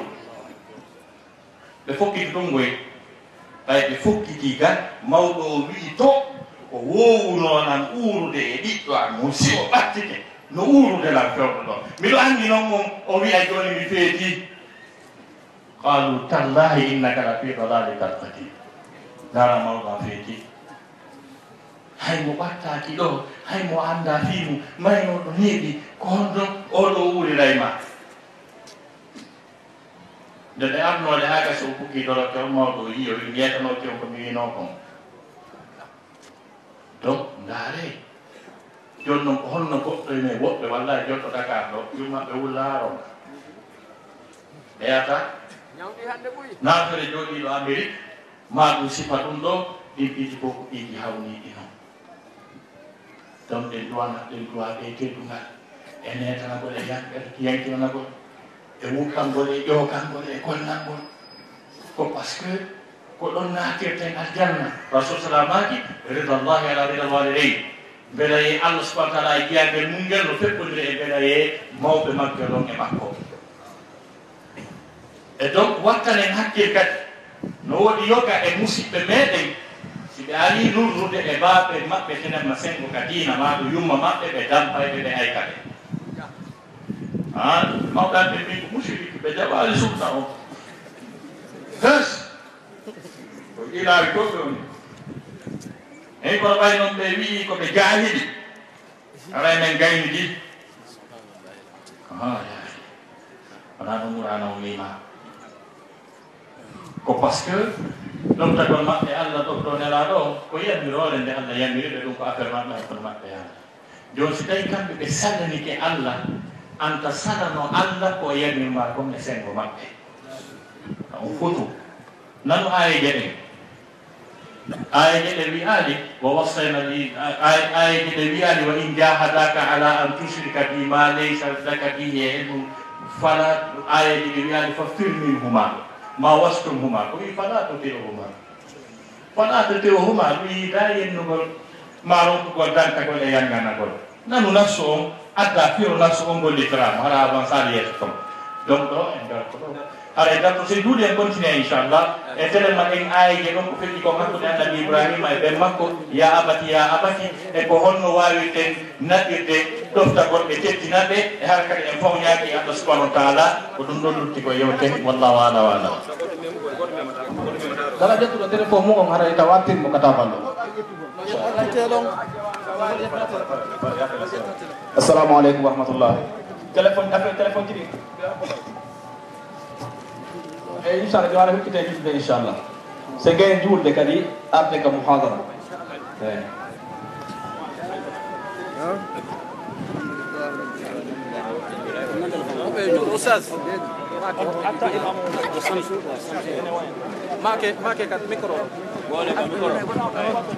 B: ɓe fokkiti ɗum goy ɓay ɓe fokkiti gan mawɗo o wi'i to ko wowunonan uurude e ɓiɗɗo an mo si o ɓattike no uurude lan fewɗo ɗon miɗo anndi noon mum o wi'a joni mi feeti qalu tallahi innaka la fi dalalika alqadim dara mawɗo a feeti hay mo ɓattaki ɗo hay mo anda fimu maynoɗo neeɓi ko honɗon oɗo uuriray ma nde ɓe arnode ha gasi o buggi dolokke on mawɗo yiyo mbiyatanoke on ko mi wino kon donc ndaare joni noon ko honno goɗɗo ene woɓɓe wallahi jonɗo Dakar ɗo yummaɓe wullaaron ɓeyata naafere jooɗiɗo Amérique ma ɗum sifa ɗum ɗo ɗin ɓiiji fof ko ɓiiji hawniɗi noon donc ɗen duwa ɓe teddungal e netanagol e yankinanagol e wukkangol e ƴookangol e kollangol ko par ce que ko ɗon naatirten aljanna rasul salamaki ridallahi ala ridal walidayn mbeɗa ye Allah subahana taala e jeyagel mum ngel no feɓɓodiri e mbeɗa ye mawɓe magge ɗon e makko e donc wattanen hakkil kadi no woodi yoga e musidɓe meɗen si ɓe ari lurrude e baaɓe maɓɓe tenen ma sengo ka diina ma ɗo yumma maɓɓe ɓe dampayɓe ɓe haykade mawɗanɓe mbi ko musiriki ɓe jaɓali sumna o hes ko ilaari toɓɓe oni eyi kono ɓay noon ɓe wii koɓe jaahili alay men gayni ɗi wona ɗum ɓurana o mima ko par ce que ɗum tagol maɓɓe allah ɗofɗo nelaɗo o ko yamirore nde allah yamiriɓe ɗum ko affaire maɓɓe hay kono maɓɓe yaha joni si tawi kamɓe ɓe sallanike allah anta salano allah ko yamirma comme e sengo maɓɓe on fotu nanu ayeje ɗen ayeje ɗe wiyali wa wassayna ayeje ɗe wiyali wa in jahadaka ala an tushrika bi ma laysa laka bihi ilmum fala ayeje ɗe wiyali fa fir minhuma ma wastumhuma ko wi fala tuti'uhuma ɗum yida yennugol maronkugol dantagol e yanganagol nanu nafsu on adda firo nafsu on gollitirama hara avancade yeeso tom donc ɗo en garko ɗo hara e darto so duuɗi en continue inchallah e télema ɗen ayije ɗon ko feƴƴi ko hakkude annabi ibrahima e ɓen makko ya abati e ko honno wawirten naɗirde ɗoftagol ɓe teddinaɓe e hara kadi en fawñaki allah subahanahu wa taala ko ɗum ɗon lutti ko yewten wallahu ala wa ala kala ƴettuɗo téléphone mum on hara ita wattinmo kata ballo assalamu aleykum wa rahmatullah téléphone affaire téléphone jiɗi e inchallah jo waɗa hukkite jutde inchallah so gayen juulde kadi arde ka muhadara
C: Ustaz hatta imam make kat micro wole ga micro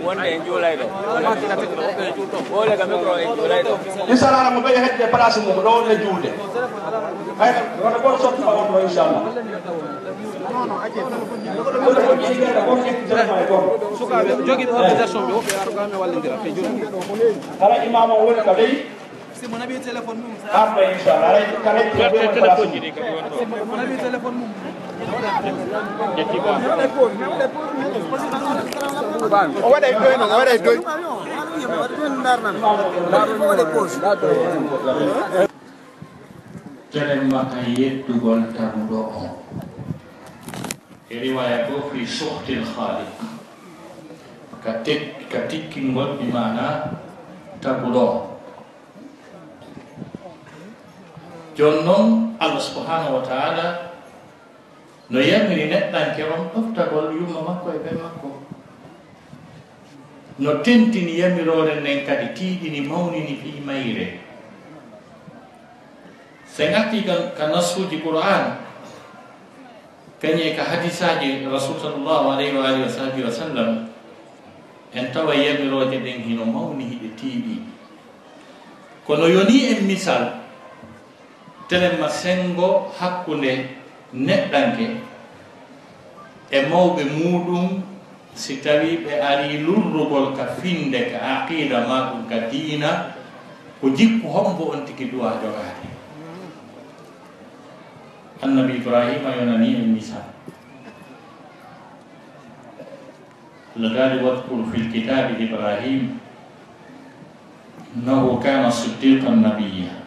C: wonde en julay do make kat micro e julto wole ga micro en julay do
B: inshallah mo baye hedde place mum do wonde julde ay wona go sotti ma wonno inshallah
C: sukaɓe joguiɓe organisation ɓe woɓɓe arogame wallidira fe julde
B: kala imam o woni ka dey
C: si mon abi téléphone mum
B: arde inshallah ay kala téléphone ji
C: mon abi téléphone mum
D: o waɗay doy noon o waɗay doy
B: telen makka yettugol taguɗo on e riwaya go fi suhtil khaliq ka tikkingol bi mana taguɗo jon noon allah subhanahu wa taala no yamiri neɗɗanke on ɗoftagol yumma makko e ɓen makko no tentini yamirore nden kadi tiiɗini mawnini fi mayre se gatti ka nasuji qur'an kañe ka hadisaji rasul sallllahu alayhi wa alihi wa sahbihi wa sallam en tawa yamiroje ɗen hino mawni hiɗe tiiɗi kono yoni en misal telemma sengo hakkunde neɗɗanke e mawɓe muɗum si tawi ɓe ari lurrugol ka finde ka aqida ma ɗum ka diina ko jikku hombo on tigi duwa jogade annabi ibrahima yonani en misal lagadi wadkur fi lkitabi ibrahim innahu kana siddiqan nabiyya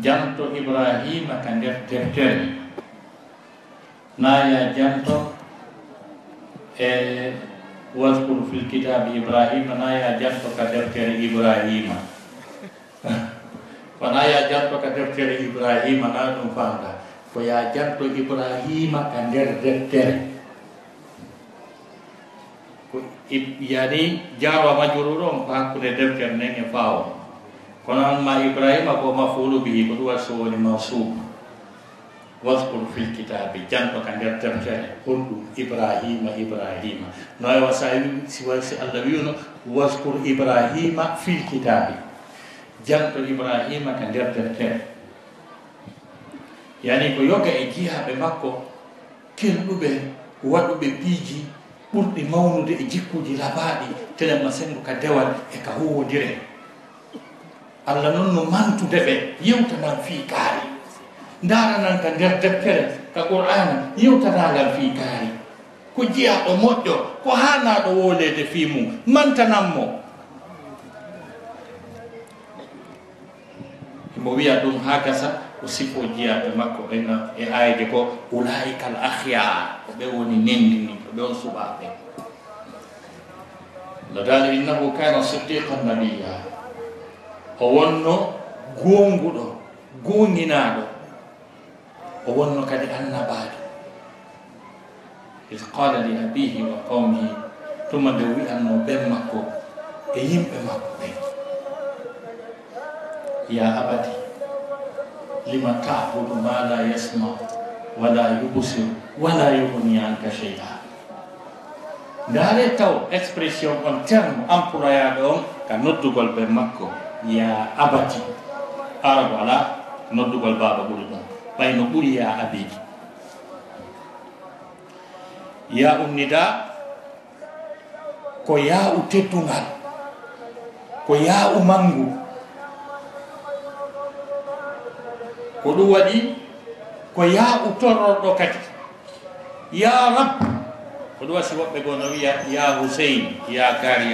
B: janto ibrahima ka nder deftere naya janto e wadkur fil kitabi ibrahima naya janto ka deftere ibrahima ko naya janto ka deftere ibrahima na ɗum famda ko ya janto ibrahima ka nder deftere ko yani jarwa majruron ko hakkude deftere nden e fawo kono amma ibrahima ko mafulu bihi ko ɗuwa so woni mawsub waskur fil kitabi janto ka nder deftere honɗum ibrahima no e wasa si allah wiyno waskur ibrahima fil kitabi janto ibrahima ka nder deftere yani ko yoga e jihaɓe makko kelɗuɓe waɗuɓe piiji ɓurɗi mawnude e jikkuji labaɗi telemma sengo ka dewal e ka huwodire allah noon no mantude ɓe yewtanan fii kaari ndaranan ka nder deftere ka qur'ana yewtanagal fii kaari ko jiyaɗo moƴƴo ko hanaɗo wolede fi mum mantanammo mo wiya ɗum ha gasa o sifo jiyaɓe makko ɓena e ayde ko ulaika al ahyar ko ɓe woni nendini ko ɓe on suɓaɓe no dali innahu kana siddiqan nabiyya o wonno gonguɗo gonguinaɗo o wonno kadi annabaɗo id qala li abihi wa qawmihi tuma nde wi'anno ɓen makko e yimɓe makko ɓe ya abati lima ta'budu ma la yasma wala yubsir wala yughni anka shay'a ndaare taw expression on terme employaɗo on ka noddugol ɓe makko ya abati arabe ala noddugol baba ɓuri ɗum ɓayno ɓuri ya abi ya unnida ko ya u teddungal ko ya u mangu ko ɗum waɗi ko ya u torroɗo kadi ya rab ko ɗum wasi woɓɓe goo no wiya ya Husein ya kari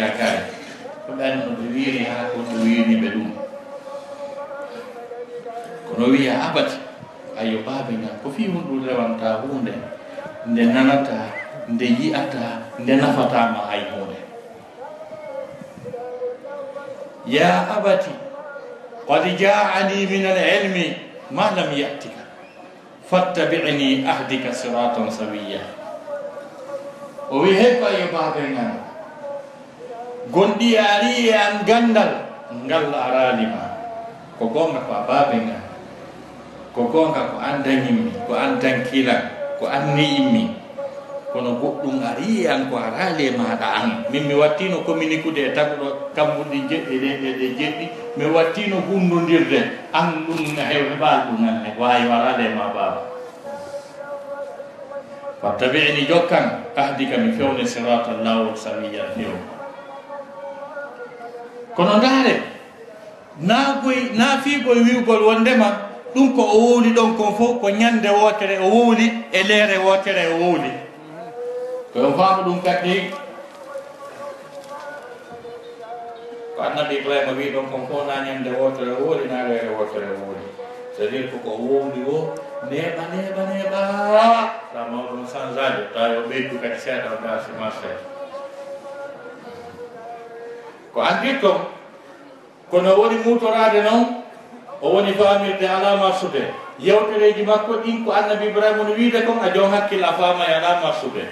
B: ko ɓe andi no ɓe wiiri ha ko ɓe wiiriɓe ɗum kono wiya abati ayo baabe ngal ko fi hunɗum rewanta hunde nde nanata nde yiyata nde nafatama hay hunde ya abati qad ja'ani min al-ilmi ma lam ya'tika fattabi'ni ahdika siratan sawiyya o wi hekko ayo baabe ngal gonɗi ari e an gandal ngal aralima ko gonga ko a baabe ngal ko gonga ko an dañimmi ko an dankilan ko an ni'immi kono goɗɗum ari an ko arali e maɗa an min mi wattino communiqude e taguɗo kammuɗi jeɗɗi ɗe jeɗɗi mi wattino hundodirde an ɗum heɓal ɗum an e wawi arali e ma baba fattabi'ni jokkan ahdika mi fewne sirata lawol sawiyan few kono ndaare na fiigoy wiwgol wondema ɗum ko o wowli ɗon kon fof ko ñande wotere o wowli e leere wotere o wowli koyon faamu ɗum kadi ko annabi Ibrahima wi ɗon kon fof na ñande wotere o wowli na leere wotere o wowli c'est à dire koko wowli o neeɓa sa mawɗum sans age ta yo ɓeydu kadi seeɗa o gasima seeɗa ko andir ton kono woni mutorade noon o woni famirde ala marsude yewtereji makko ɗin ko annabi Ibrahima no wiide kon a jon hakkille a faama e ala marsude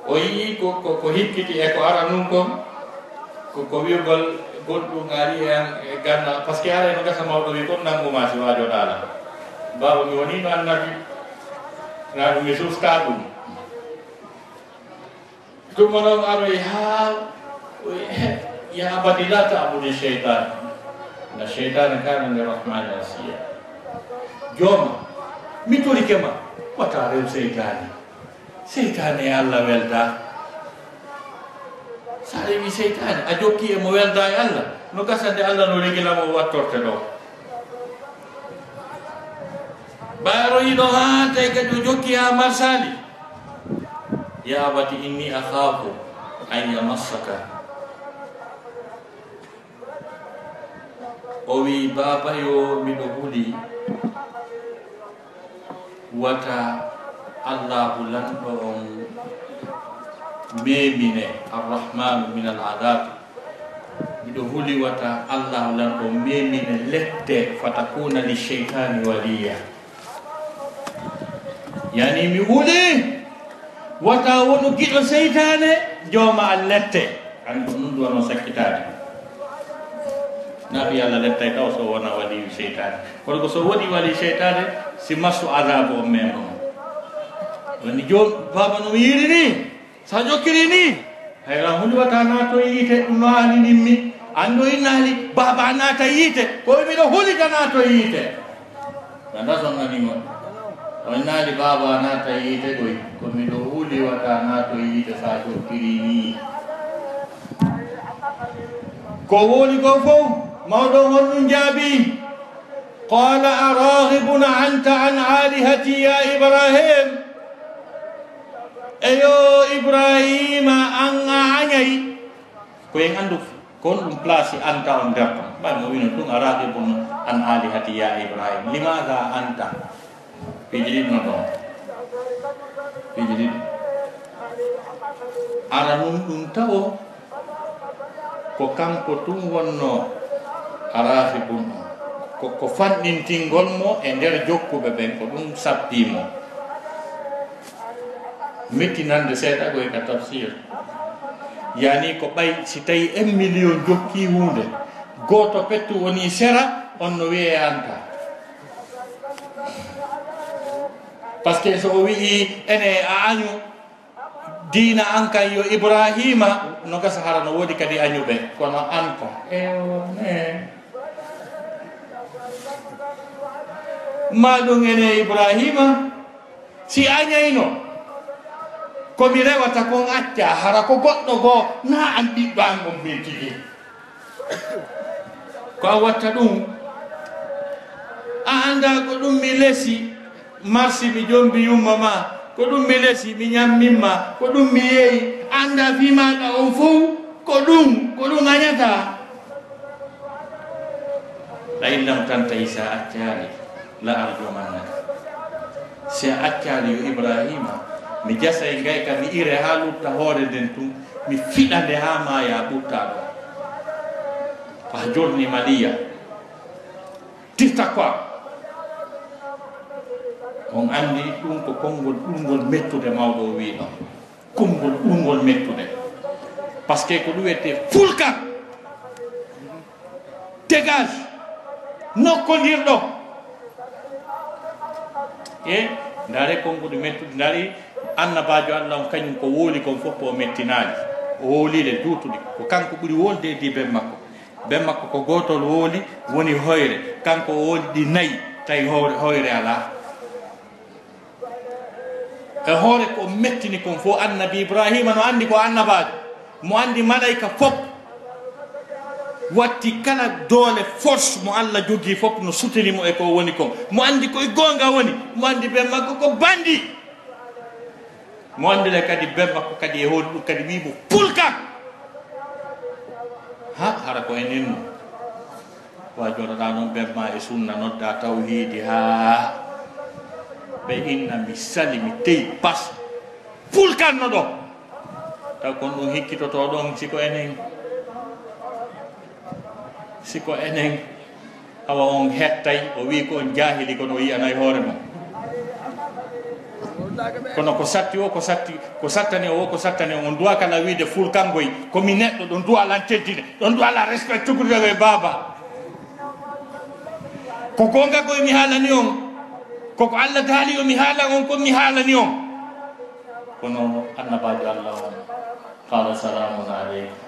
B: o yii ko hikkiti e ko ara nun kon ko wiwgol goɗɗum ari en e ganna par ce que ara no gasa mawɗo wi kon nanguma si wajoɗala baba mi woni no annabi na ɗum mi susta ɗum ثم نظر عليها يا أبت لا تعبد الشيطان إن الشيطان كان للرحمن عصيا يوم ميتوري كما وتعرف سيطان يا الله ولدا سالي سيطان أجوكي مو ولدا يا الله no kasande Allah no regila mo wattorte do baro yido ha tay ka jokki ha marsali ya abati inni akhafu an yamassaka o wi baba yo miɗo huli wata allahu lanɗo on memine arrahmanu min al adab miɗo huli wata allahu lanɗo memine lette fatakuna li sheytani waliya yani mi huli wata wonu giɗo seytane jooma al lette andu ɗum duwano sakkitade naɓi allah lettay taw so wona waliyu seytane kono ko so woni wali seytane si massu adabu o men on woni jom baba no yiri ni sa jokkiri ni hayra hunde wata nato yiite ɗum no ani nimmi anndo innali baba nata yiite ko miɗo hulita nato yiite nanda son nanimo o innali baba nata yiite ɗoy ko miɗo huli wata nato yiite sa jokkiri ni ko woni ko fof mawɗo honɗum jaabi قال أراغب أنت عن آلهتي يا إبراهيم أيو إبراهيم أنغاني كوين عندك كون بلاسي أنت أندركم ما موين تون أراغب عن آلهتي يا إبراهيم لماذا أنت في جديد نظام في جديد أرانون أنتو ko kanko tun wonno arahibun ko fanɗintingol mo e nder jokkuɓe ɓen ko ɗum sappimo mettinande seeɗa goy ka tafsir yani ko ɓay si tawi 1 million jokki hunde goto pettu woni sera on no wiye anta par ce que so o wii ene a añu dina an kan yo Ibrahima no gasa hara no wodi kadi añuɓe kono anta maɗum ene Ibrahima si añayno komi rewata kon acca hara ko goɗɗo goo na an ɓiɗɗo an on min tigi ko a watta ɗum a anda ko ɗum mi lesi marsi mi jombi yumma ma ko ɗum mi lesi mi ñammimma ko ɗum mi yeeyi anda fimaɗa on fof ko ɗum añata la in lam tantahi sa accani la arjumannaka si a accani yo Ibrahima mi jasay ngay ka mi ire ha lutta hoore nden tun mi fiɗande ha maya ɓuttaɗo fa jonni maliya tirta quoi on andi ɗum ko konngol ɗurgol mettude mawɗo o wiino konngol ɗurgol mettude par ce que ko ɗum wiyete fulka dégage nokkodirɗo e ndaare konngol mettude ndaari annabajo Allah on kañum ko wooli kon fof o mettinaali o woolile duutuɗi ko kanko ɓuri wolde e di ben makko ko gotol wooli woni hoyre kanko o wooli ɗi nayi tawi hoyre ala e hoore ko mettini kon fof annabi Ibrahima no andi ko annabajo mo andi malaika fof watti kala doole force mo Allah jogii fof no sutinimo e ko woni kon mo andi koye gonga woni mo andi ɓe makko ko bandi mo andi le kadi ɓe makko kadi e hooli ɗum kadi wimo pulka ha hara ko enenno wa joɗoɗa noon ɓe ma e sunna nodda tawhidi ha ɓe inna mi sali mi teyi pas fulkanno ɗo taw kon ɗum hikkitoto ɗon siko enen awa on hettay o wi ko on jahili kono o yiyanayi hoore mum kono ko satti o ko sattani o ko sattani on duwa kala wiide fulkangoy komi neɗɗo ɗon duwa lan teddine ɗon duwa la respect tugudewe baba ko gonga koye mi haalani on koko Allah daali o mi haala on ko mi haalani on kono annabajo Allah on qala salamun aleyka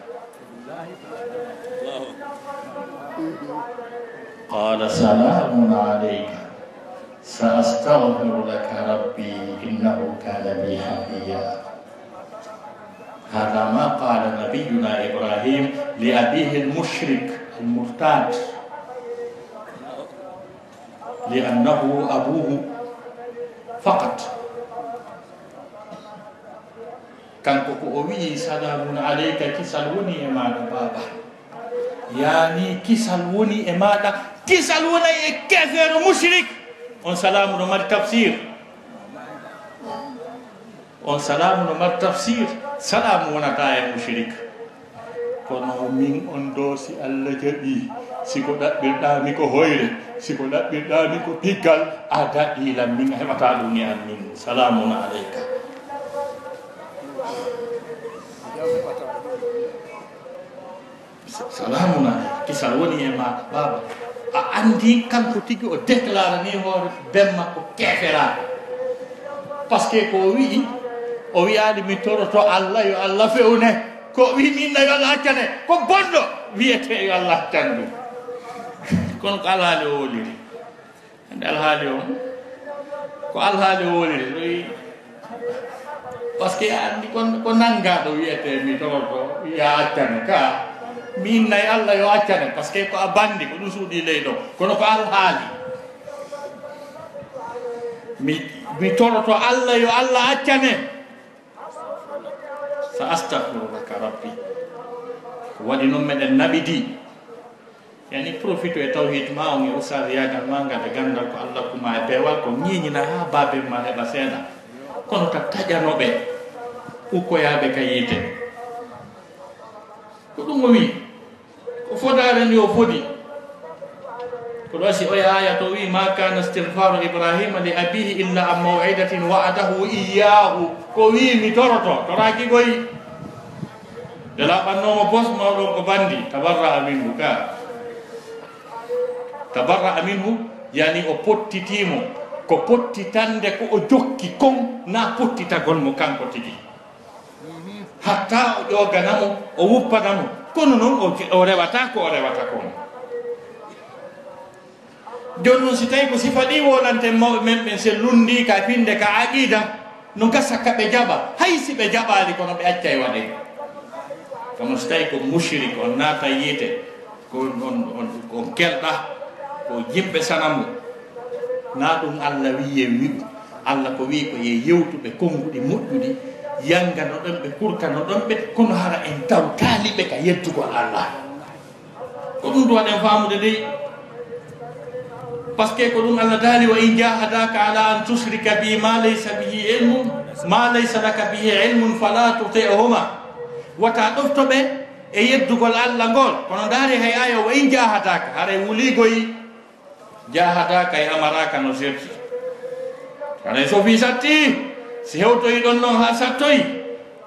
B: qala salamun aleyka sa astaghfiru laka rabbi innahu kana bi hafiya hada ma qala nabiyuna Ibrahim li abihi al-mushrik al-murtad لأنه أبوه فقط كان كوكوي سلام عليك كسلوني إمانا بابا يعني كسلوني إمانا كسلوني كافر مشرك on سلام نمر تفسير on سلام نمر تفسير سلام ونتايا مشرك kono min on do si Allah jaɓi siko ɗaɓɓirɗami ko hoyre siko ɗaɓɓirɗami ko piggal a daɗɗilam min heɓata ɗum ni an min salamun aleyka salamun aleyka kisal woni e maɗa baba a andi kanko tigi o déclare ni hoore ben makko keferaɗo par ce que ko wi'i o wiyani mi toroto Allah yo Allah fewne ko wi minna yo Allah accane ko bonɗo wiyete yo Allah accan ɗum kono ko alhaali o woliri ande alhaali o ko alhaali o woliri ɗoyi par ce que andi ko nanngaɗo wiyete mi toroto ya accane ka minnayi Allah yo accane par ce que ko a bandi ko ɗum suuɗi ley ɗo kono ko alhaali mi toroto Allah yo Allah accane sa astaghfiruka rabbi ko waɗi noon meɗen naɓidi yani profite e tawhid ma on e ustad yagal ma ngada gandal ko Allah kuma e peewal ko ñiñina ha babe ma heɓa seeɗa kono ta taƴanoɓe ukkoyaɓe ka yiite ko ɗum o wi ko fodare ndi o fodi ko ɗo si oya aya to wi ma kana istigfaru ibrahima li abihi illa an maw'idatin wa'adahu iyahu ko wi mi toroto toraki goyi de laɓannomo bos mawɗon ko bandi tabarra minhu ka tabarra minhu yani o pottitimo ko pottitande ko o jokki kon na pottitagol mo kanko tigi hatta o ƴoganamo o wuppanamo kono noon o rewata ko o rewata kon joni noon si tawi ko sifa ɗi wonante mawɓe men ɓen se lundi ka finde ka aqida no gasa ka ɓe jaɓa hay si ɓe jaɓali kono ɓe acca e waɗe kono so tawi ko mushrik on naata yiite ko on kelɗa ko yimɓe sanamu na ɗum Allah wiye wiɗu Allah ko wi ko ye yewtuɓe konnguɗi moƴƴuɗi yangano ɗon ɓe kurkano ɗon ɓe kono hara en taw taaliɓe ka yettugol Allah ko ɗum to waɗen famude dey par ce que ko ɗum Allah daali wa in jahadaka ala an tushrika bi ma laysa bihi ilmun ma laysa laka bihi ilmun fala tuti'huma wata ɗoftoɓe e yeddugol Allah ngol kono ndaari hay aya wa in jahadaka haray wuligoyi jahadaka e amaraka no serti haray so fi satti si hewtoyi ɗon noon ha sattoyi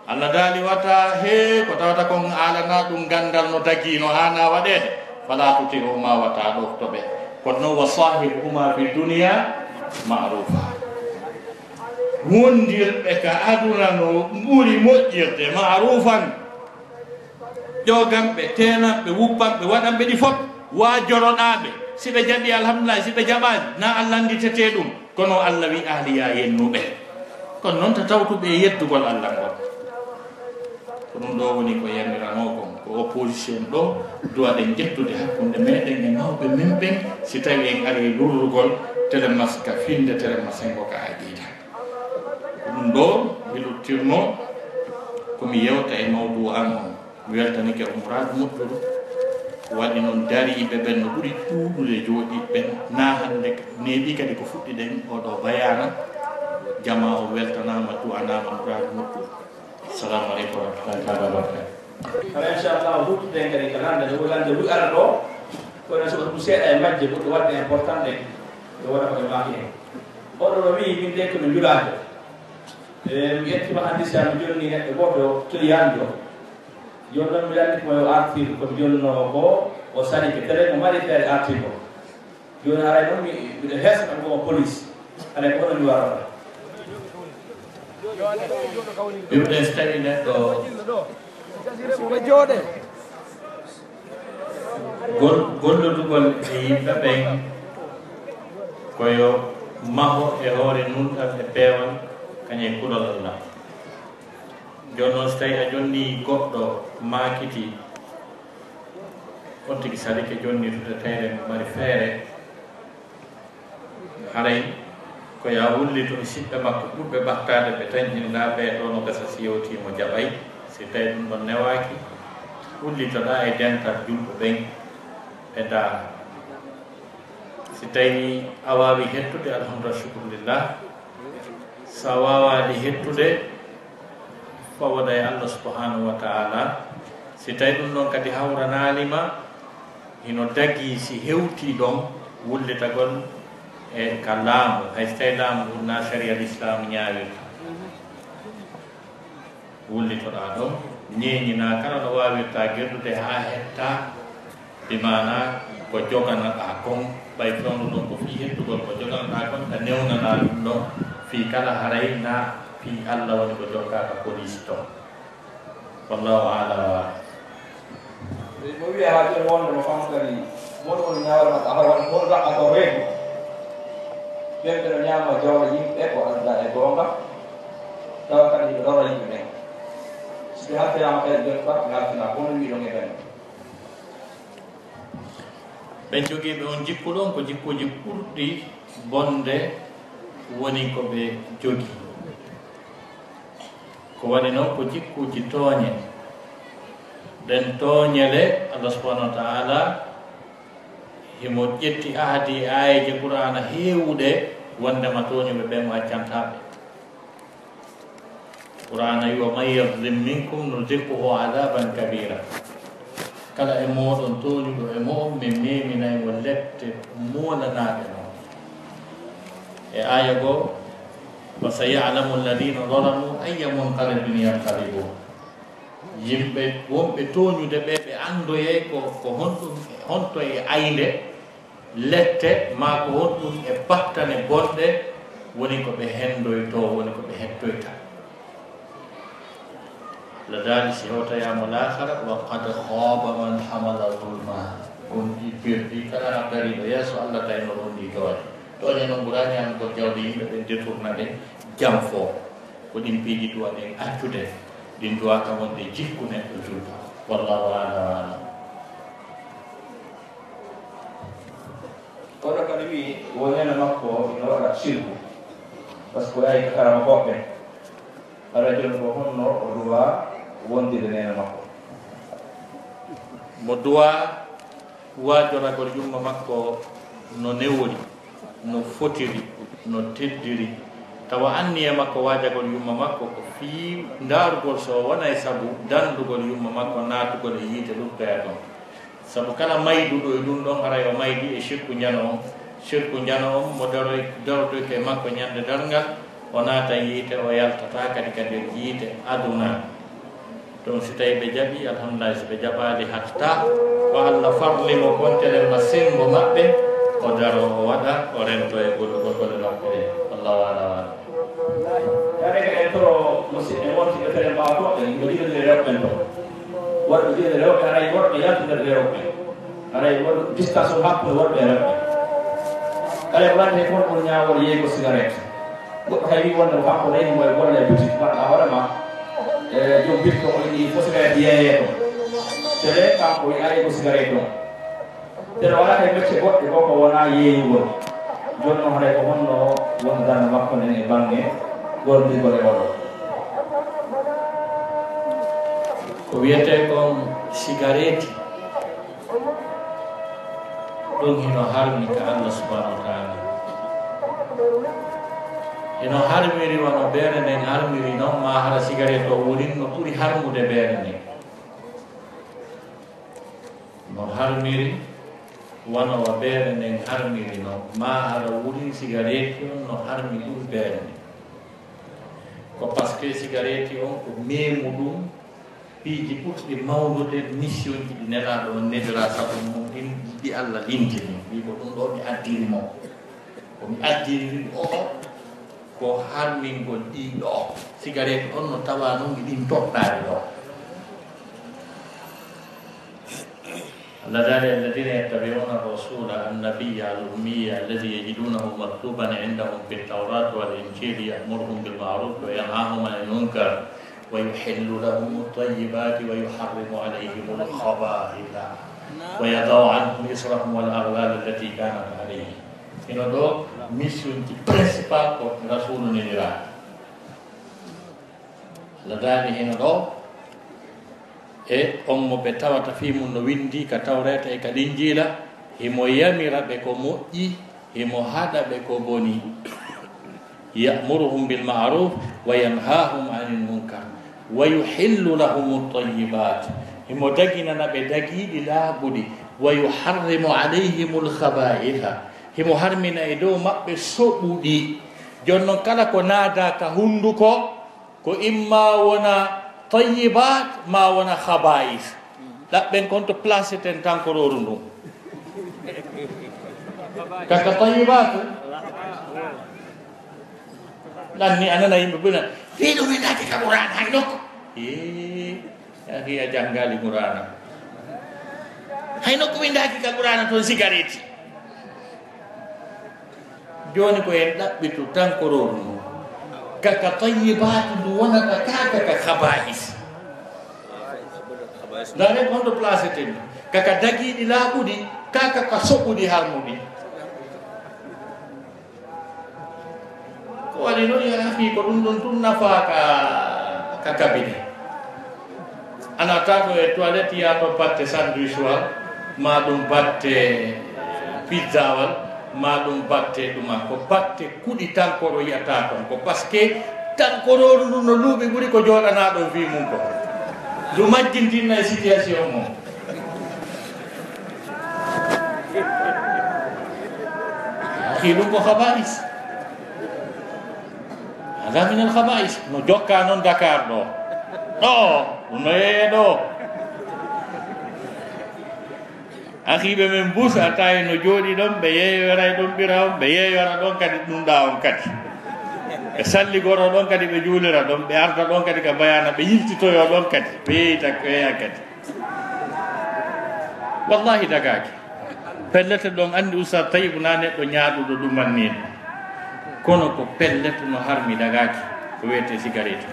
B: Allah daali wata he ko tawata kon alana ɗum gandal no dagino hana waɗede fala tuti'huma wata ɗoftoɓe kono noon wa sahibuhuma fi dunia ma'rufa wondirɓe ka aduna no ɓuri moƴƴirde ma'rufan ƴogamɓe tenanɓe wuppanɓe waɗanɓe ɗi fof wajoroɗaɓe si ɓe jaɓi alhamdulillah si ɓe jaɓani na Allah anditete ɗum kono Allah wi ahliya yennuɓe kono noon ta tawtuɓe e yeddugol Allah ngol ko ɗum ɗo woni ko yamirano kon ko opposition ɗo duwaɗen jettude hakkude meɗen e mawɓe men ɓen si tawi en ari lurrugol télémas ka finde télémas en go ka aqida ɗum ɗo hiluttirno komi yewta e mawdu an on mi weltanike umrade moƴƴuɗo waɗi noon dariɓe ɓen no ɓuuri ɗuuɗude jooɗiɓen na hande neeɓi kadi ko fuɗɗiɗen oɗo bayana jama o weltanama du'anama umrade moƴƴuɗo assalamu aleykum wa rahmatullahi taala wa barakatuh
C: kala inchallah huttude kadi ko hande no wulande wi'ara ɗo kono so ɗum seeɗa e majje goɗɗo wadde important ɗe ɓe wona koɓe maki hen oɗo no wi min de komi julade mi yettima hande sa mi jonni neɗɗo goto client o joni noon mi landi komo yo artir komi jonnowo ko o sani ke télé mo mari feere artir ko joni haray noon miɗo heesa kam komo police haɗa ko hono mi warata
B: ɓiɓɗe so tawi neɗɗo gollodugol e yimɓe ɓen koyo maho e hoore nunɗal e peewal kañum kuɗol Allah joni noon so tawi a jonni goɗɗo makiti on tigi sadike jonnitude tawre mari feere haray ko ya wullito siɓɓe makko ɓurɓe ɓattade ɓe tañinɗa ɓe ɗo no gasa si yewtimo jaɓay si tawi ɗum ɗon newaki wullitoɗa e dental julɓe ɓen ɓe daara si tawi a wawi hettude alhamdulillah shukrulillah sa wawade hettude fawoda e Allah subhanahu wa ta'ala si tawi ɗum ɗon kadi hawranalima hino dagi si hewti ɗon wullitagol e ka laamu hay so tawi laamu ɗum na sharia l'islam ñaawirta wullitoɗa ɗon ñeñina kala no wawirta gerdude ha hetta bi mana ko joganaɗa kon ɓay fewno ɗon ko fi hettugol ko joganaɗa kon ka newnana ɗum ɗon fi kala haray na fi Allah woni ko jokkaka police to wallahu ala wa
C: mo wiya ha joni wonde mo famtari mon woni ñawrama ahawal hol raqa ko reedu ɓemɓe no ñama jawra yimɓe ko adda e gonga tawa kadi ɓe lora yimɓe ɓen so ɓe halfinama kadi joni pat ɓe halfina hono wiɗon e ɓen
B: ɓen jogiiɓe on jikku ɗon ko jikkuji ɓurɗi bonde woni ko ɓe jogi ko waɗi noon ko jikkuji tooñe ɗen tooñele Allah subhanahu wa ta'ala himo ƴetti ahdi ayeje qur'ana heewuɗe wondema tooñuɓe ɓe mo accantaɓe qur'ana wi wa man yadlim minkum nuziquhu adaban kabira kala e moɗon tooñuɗo e mo'on min meminaymo lette molanaɓe noon e aya goo fa sayalamu alladina zalamu ayya munqalibin yanqalibun yimɓe wonɓe tooñude ɓe ɓe andoye ko honɗum honto e aynde lette ma ko honɗum e battane bonɗe woni ko ɓe hendoyto woni ko ɓe hettoyta ladali si hewtayamo lahara wa qad khaba man hamala zulma kon ɗi perdi kala ha gariɗo yeeso Allah tawno rondi tooñe tooñe noon ɓurani an ko jawde yimɓe ɓe détourna ɗe jam fo ko ɗin piiji duwa ɗen accude ɗin duwa kam wonde jikku neɗɗo julɗo wallahu alam
C: kono kadi wi wo nena makko ino waɗa sirku par ce que o yahi karama hoɓɓe ara joni ko honno o duwa wondide nena makko
B: mo duwa wajoragol yumma makko no newori no fotiri no teddiri tawa anni e makko wajagol yumma makko ko fii ndarugol so wona e sabu dandugol yumma makko natugol e yiite luppeya toon sabu kala mayduɗo e ɗum ɗon haray o maydi e sirku jano on mo darotoyke makko ñande dargal o naata yiite o yaltata kadi kadi yiite aduna donc si tawi ɓe jaaɓi alhamdulillah so ɓe jaɓali hatta ko Allah farlimo kontelen ma sengo maɓɓe o daro o waɗa o rento e golle makko ɗe wallahu ala
C: yare ka en toro musidɓe wonti ɓe tere mbawa toɓɓe yo ɗiɗodire rewɓen to waɗɓe ɗiɗode rewɓe aray worɓe yaltodere rewɓe aray waɗ distation hakkude worɓe e rewɓe kala ko lande fof ɓuri ñawol yeygo cigarette goɗɗo hay wi wonde ko hakko reyni moye golle e boutique mbaɗɗa hoorema e joom bit ko yiɗi fo cigarette yeeye to tele kanko wi aray ko cigarette ɗon tele wala hay métier goɗɗe ko ko wona yeeyugol joni noon haɗay ko honno wondano makko nden e bange gordirgol e oɗo
B: ko wiyete kon cigarette ɗum hino harmi ka Allah subhanahu wa ta'ala ino harmiri wono ɓeere nden harmiri noon ma hara cigarette o wonin no ɓuri harmude ɓeere nden no harmiri wono wa ɓeere nden harmiri noon ma hara wurin cigarette on no harmi ɗum ɓeere nden ko par ce que cigarette on ko memu ɗum piiji ɓurɗi mawnude mission ji ɗi nelaɗo on nedira sabu mum ɗi Allah lintini wi ko ɗum ɗo mi addirimo komi addiri o ko harmingol ɗiɗo cigarette on no tawa noon ɗin toɗɗaɗe ɗo الذين يتبعون الرسول النبي الأمي الذي يجدونه مكتوبا عندهم في التوراة والإنجيل يأمرهم بالمعروف وينهاهم عن المنكر ويحل لهم الطيبات ويحرم عليهم الخبائث ويضع عنهم إصرهم والأغلال التي كانت عليهم. Ino do mission principal ko Rasul nira. Ladani ino do e on mo ɓe tawata fi mum no windi ka tawreta e ka linjila himo yamira ɓe ko moƴƴi himo haɗa ɓe ko boni ya'muruhum bil ma'ruf wa yanhahum 'anil munkar wa yuhillu lahum at-tayyibat himo daginana ɓe dagiɗi laaɓuɗi wa yuharrimu 'alayhim al-khaba'itha himo harmina e dow maɓɓe soɓuɗi jonnon kala ko naada ka hunduko ko imma wona tayyibat ma wona khaba'is ɗaɓɓen kon to placeten tankororu ndun kaka tayyibat lanni anana yimɓe ɓuna fiɗo mi naati ka qur'an hay nokko yaki a jangali qur'ana hay nokko mi ndaki ka qur'ana toon cigarette joni ko en ɗaɓɓitu tankororu ndun kaka tayyibat ndu wonata kaka ka khaba'is dane kon to placeten kaka dagiɗi laaɓuɗi kaka ka soɓuɗi harmuɗi ko waɗi noon ya fi ko ɗum ɗon tun nafa ka cabinet ana tato e toilette ya to batte sandwich wal ma ɗum batte pizza wal ma ɗum batte ɗuma ko batte kuɗi tankoro yiyata ton ko par ce que tankororu ndun no luuɓi ɓuuri ko jooɗanaɗo fi mum ko du majjintinna e situation mum akhi ɗum ko habais hada min al habais no jokka noon Dakar ɗo ɗum no yeeye ɗo akhiɓe men bus a tawi no jooɗi ɗon ɓe yeeyoray ɗon ɓira on ɓe yeeyora ɗon kadi ɗumɗa on kadi ɓe salligoro ɗon kadi ɓe juulira ɗon ɓe arda ɗon kadi ka bayana ɓe yiltitoyo ɗon kadi ɓe yeyita ko yeeya kadi wallahi dagaki pellete ɗon andi Oustaz Tayibu na neɗɗo ñaaɗuɗo ɗumanni ɗum kono ko pellete no harmi dagaki ko wiyete cigarette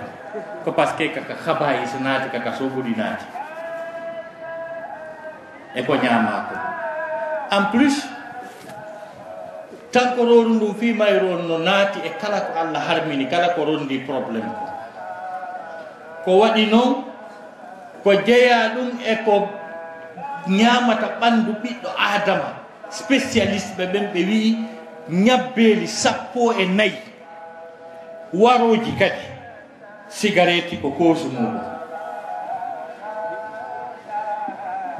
B: ko par ce que kaka habayis naati kaka soɓuɗi naati e ko ñaama ko en plus tankororu ndum fimayro no naati e kala ko Allah harmini kala ko rondi probléme ko waɗi noon ko jeeya ɗum e ko ñaamata ɓanndu ɓiɗɗo adama spécialiste ɓe ɓen ɓe wii ñabbeeli 14 waroji kadi cigarette ko koosu muɗum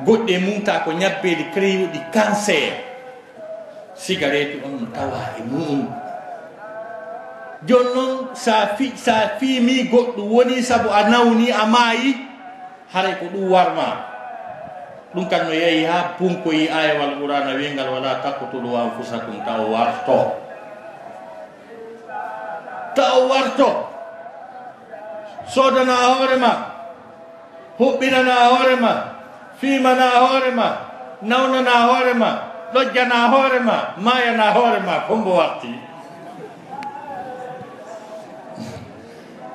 B: goɗɗe mumta ko ñabbeeli créuɗi cancer cigarette on no tawa e mum joni noon sa fiimi goɗɗo woni sabu a nawni a maayi haray ko ɗum warma ɗum kan no yeehi ha punkoyi ayawal qur'ana wingal wala taqtulu anfusakum taw warto sodana hoorema huɓɓinana hoorema fiimana hoorema nawnana hoorema ɗojjana hoorema mayana hoorema kombo warti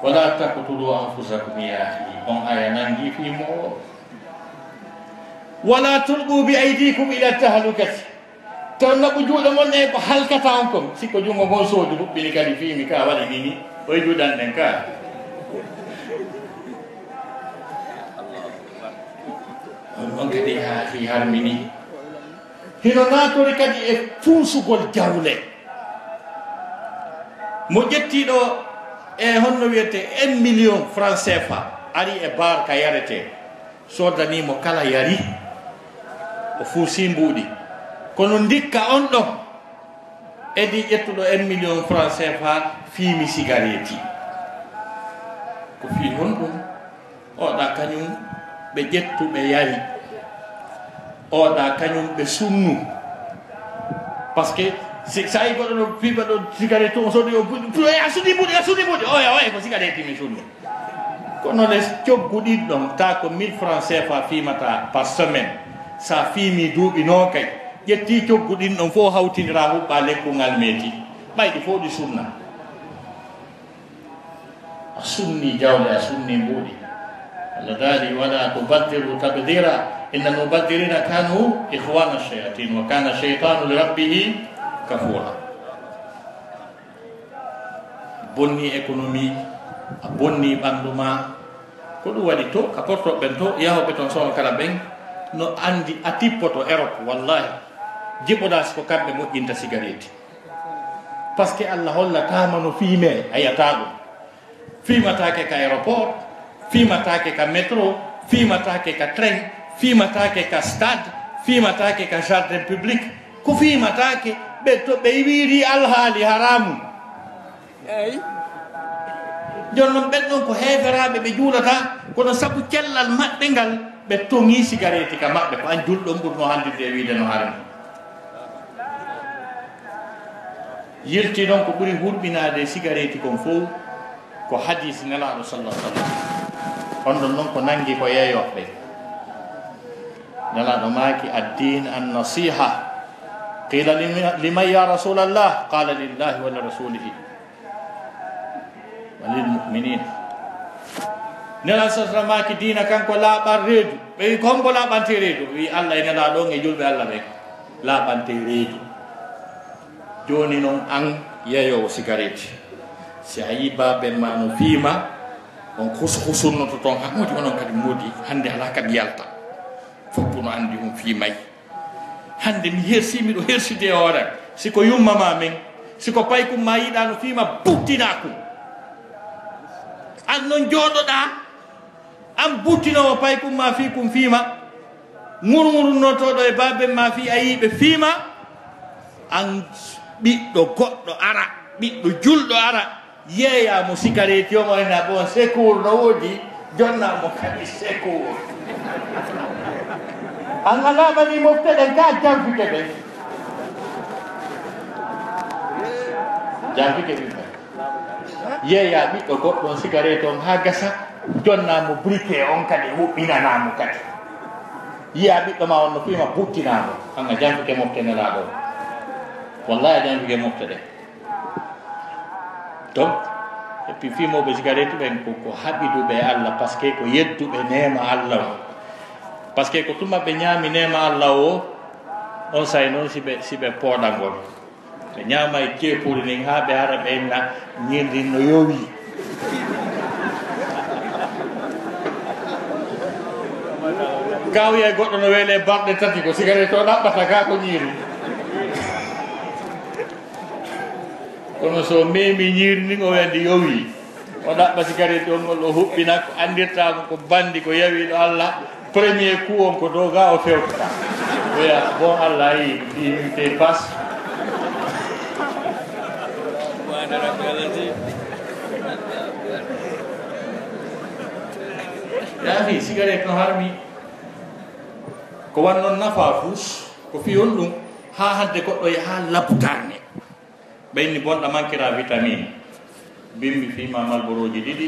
B: wala taqtulu anfusakum yahi on aya nangi fiimo wala tulqu bi aydikum ila tahlukati taw naɓu juuɗe mon ɗe ko halkata on kom sikko jungo mon soodu huɓɓini kadi fiimi ka waɗi nini oye juuɗan ɗen ka on kadi haaki harmini hino natori kadi e fuusugol jawle mo ƴettiɗo e honno wiyete 1 million franc CFA ari e bar ka yarete sodanimo kala yari o fuusi mbuuɗi kono ndikka on ɗon edi ƴettuɗo 1 million franc CFA fiimi cigarette ko fii hon ɗum oɗa kañum ɓe ƴettu ɓe yari oɗa kañum ɓe sunnu par ce que sa yi goɗɗo ɗo fiiɓa ɗo cigarette on soodi a suni mbuuɗi oya ko cigarette mi sunnu kono les cogguɗin ɗon ta ko 1000 franc CFA fiimata par semaine sa fiimi duuɓi noon kay ƴetti cogguɗin ɗon fof hawtinira huɓɓa lekkungal meeti ɓayɗi fof ɗi sunna a sunni jawle a sunni mbuuɗi Allah daali wala tubaddiru tabdira inna almubadirina kanu ihwana shayatin wa kana shaytanu li rabbihi kafura bonni économie a bonni ɓanndu ma ko ɗum waɗi to ka portoɓe to yahoɓe toon soon kala ɓen no andi a tippoto Europe wallahi jiɓoɗa siko kamɓe moƴƴinta cigarette par ce que Allah hollatama no fiime a yiyata ɗum fiimatake ka aéroport fiimatake ka métro fiimatake ka train fiimatake ka stade fiimatake ka jardin public ko fiimatake ɓe to ɓe wiiri alhaali haramu eyi joni noon ɓen ɗon ko heeferaɓe ɓe juulata kono sabu cellal maɓɓe ngal ɓe toŋi cigarette ka maɓɓe ko an julɗon ɓurno handirde e wiide no harmi yilti noon ko ɓuri hurɓinade cigarette kon fof ko hadis nelaɗo sallah sallam on ɗon noon ko nangi ko yeeyoɓɓe nelaɗo maaki addin an nasiha qila liman ya rasulallah qala lillahi wa li rasulihi wa lil muminin nelaɗo sasra maaki dina kanko laaɓan reedu ɓe wi kombo laaɓante reedu wi Allah e nelaɗo e julɓe Allah ɓe laaɓante reedu joni noon an yeeyowo cigarette si a yi baben ma no fiima on husunnoto toon ha modi onon kadi modi hande ala kadi yalta foppu no andi on fiimay hande mi hersimi ɗo herside hoore siko yummama men siko paykum ma yiɗa no fiima buttina kum an non jooɗoɗa an buttinowo paykum ma fi kum fiima murmurnotoɗo e baben ma fi a yiɓe fiima an ɓiɗɗo goɗɗo ara ɓiɗɗo julɗo ara yeeyamo cigarette yomo ena bon secours no woodi jonnamo kadi secours an alamani mofteɗen ka janfike ɓe janfike ɓiɓɓe yeeya ɓiɗɗo goɗɗon cigarette on ha gasa jonnamo briquet on kadi huɓɓinanamo kadi yiya ɓiɗɗo ma on no fiima buttinamo anga janfike moftenelaɗo wallahi a janfike mofteɗen donc et puis fimoɓe cigarette ɓen ko haɓiduɓe Allah par ce que ko yedduɓe nema Allah o par ce que ko tuma ɓe ñaami nema Allah o on say noon siɓe pooɗangol ɓe ñaama e ceepuri nin ha ɓe ara ɓenna ñindin no yowi kawya goɗɗo no weele balɗe tati ko cigarette o ɗaɓɓata ka ko ñiiri kono so memi ñiiri ni o wende yowi o ɗaɓɓa cigarette on ngol o huɓɓina ko andirtako ko bandi ko yawiɗo Allah premier coup on ko dow ga o fewtata oya bon Allah yi ɗimite passe yaafi cigarette no harmi ko wannon nafa fus ko fiyon ɗum ha hadde goɗɗo yaha labutarne ɓayni bonɗa manquera vitamine bimbi fima malboroji ɗiɗi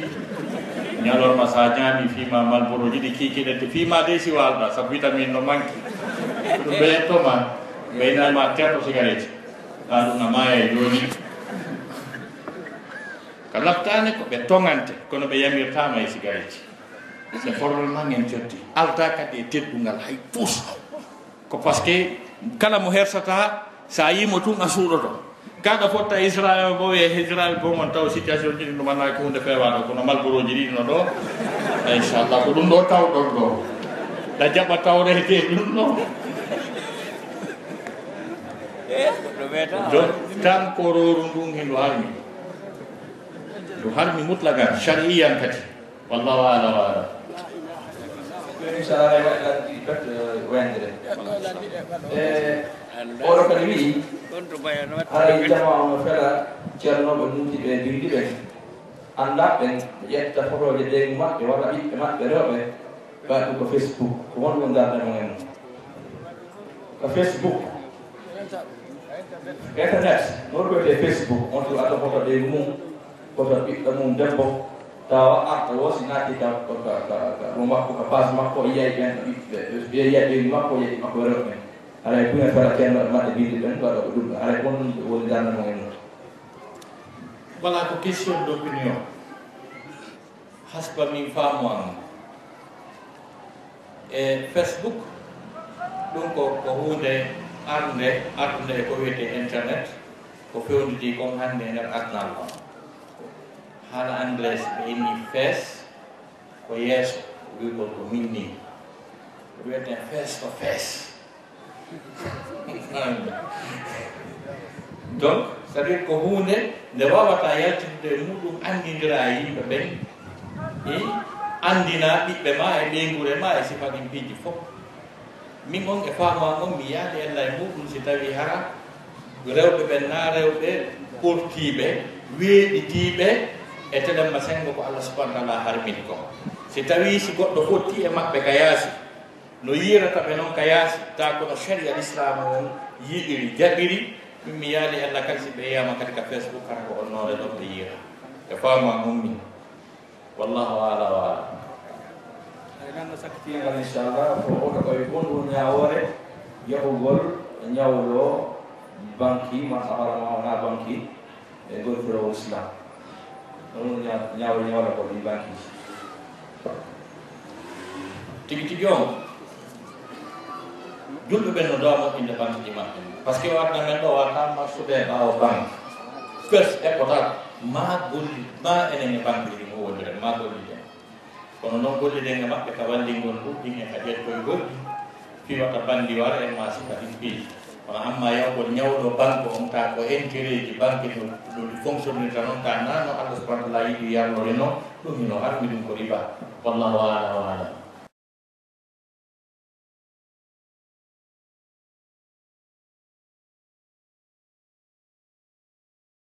B: ñalorma sa ñaami fima malboroji ɗi kikiɗente fima de si walɗa sabu vitamine no manque ɗum ɓeyettoma ɓeynama terto cigarette a ɗum a maya e joni ko laftane ko ɓe tongante kono ɓe yamirtama e cigarette c'est formellement en jotti alta kadi e teddungal hay tous ko par ce que kala mo hersata sa yimo tun a suuɗoto kaɗa fotta Israel bo e Israel bo mon taw situation ji ɗum manaki hunde fewaɗo kono malboroji ɗi no ɗo inchallah ko ɗum ɗo tawɗon ɗo ɗa jaɓa tawrete ɗum ɗo donc tan ko roru ndun hen ndu harmi mutlagan shariyan kadi wallahu ala wa ala
C: inshallah waɗi bet wendere oɗo kadi wi haray jama ono fela ceernoɓe numtiɓe bindi ɓen andaɓɓen ɓe ƴetta photoje leygu maɓɓe walla ɓiɓɓe maɓɓe rewɓe ɓaɗ ɗum ko Facebook ko wonɓe dardemo en ko Facebook internet noɗo wiyete Facebook on to adda photo leygu mum photo ɓiɗɗo mum debbo tawa arta wosi naati ka ɗum makko ka page makko yiyay ɓen ɓiɓɓe yiyay leygu makko yeɗi makko rewɓe alay ɗum e fela ceernoɓe maɓɓe bindi ɓen waɗa ko ɗum alay won woni dardemo en
B: voilà ko question d'opinion hasba min faamu an e Facebook ɗum ko hunde arde ko wiyete internet ko fewndidi kon hannde e nder adnal on haala anglaise ɓe inni face ko yeeso wiigol ko minni ko wiyete face to face donc c'est à dire ko hunde nde wawata yaltinde muɗum andidira yimɓe ɓen e andina ɓiɓɓe ma e ɓeygure ma e sifaɗin piiji fof min on e faama on mi yaade ella e muɗum si tawi hara rewɓe ɓen na rewɓe ɓortiɓe weeɗitiɓe e telemma sengo ko Allah subhanahu wa ta'ala harmini ko si tawi si goɗɗo fotti e maɓɓe ka yaasi no yirata ɓe noon ka yaasi ta kono sharia l'islam on yiɗiri jaɓiri min mi yaali Allah kadi si ɓe yiyama kadi ka Facebook kata ko onnore ɗon ɓe yira e faama on min wallahu ala wa ala
C: ganno sakkitingal inchallah ko oto koye gonɗo ñawore yahugol ñawlo banque ma saharama wona banque e golfirowo islam ɗon ñawla ko ɗi banque
B: tigi tigi on julɓe ɓen no dowa moƴƴinde banque ji maɓɓe par ce que warna men ɗo wata marsude ɓawo banque first épotal ma golli ma enen e banque ɗi mo wondiren ma golliden kono noon golliden e maɓɓe ka wallingol ɗuɗɗin e kadi koye goɗɗi fiwata bandi wara e masi kadi piiji kono amma yawgol ñawɗo banque on ta ko intérêt ji banque ɗo ɗi fonctionnirta noon ta nano Allah subahana taala yiɗi yarlore noon ɗum hino harmi ɗum ko riba wallahu ala wa ala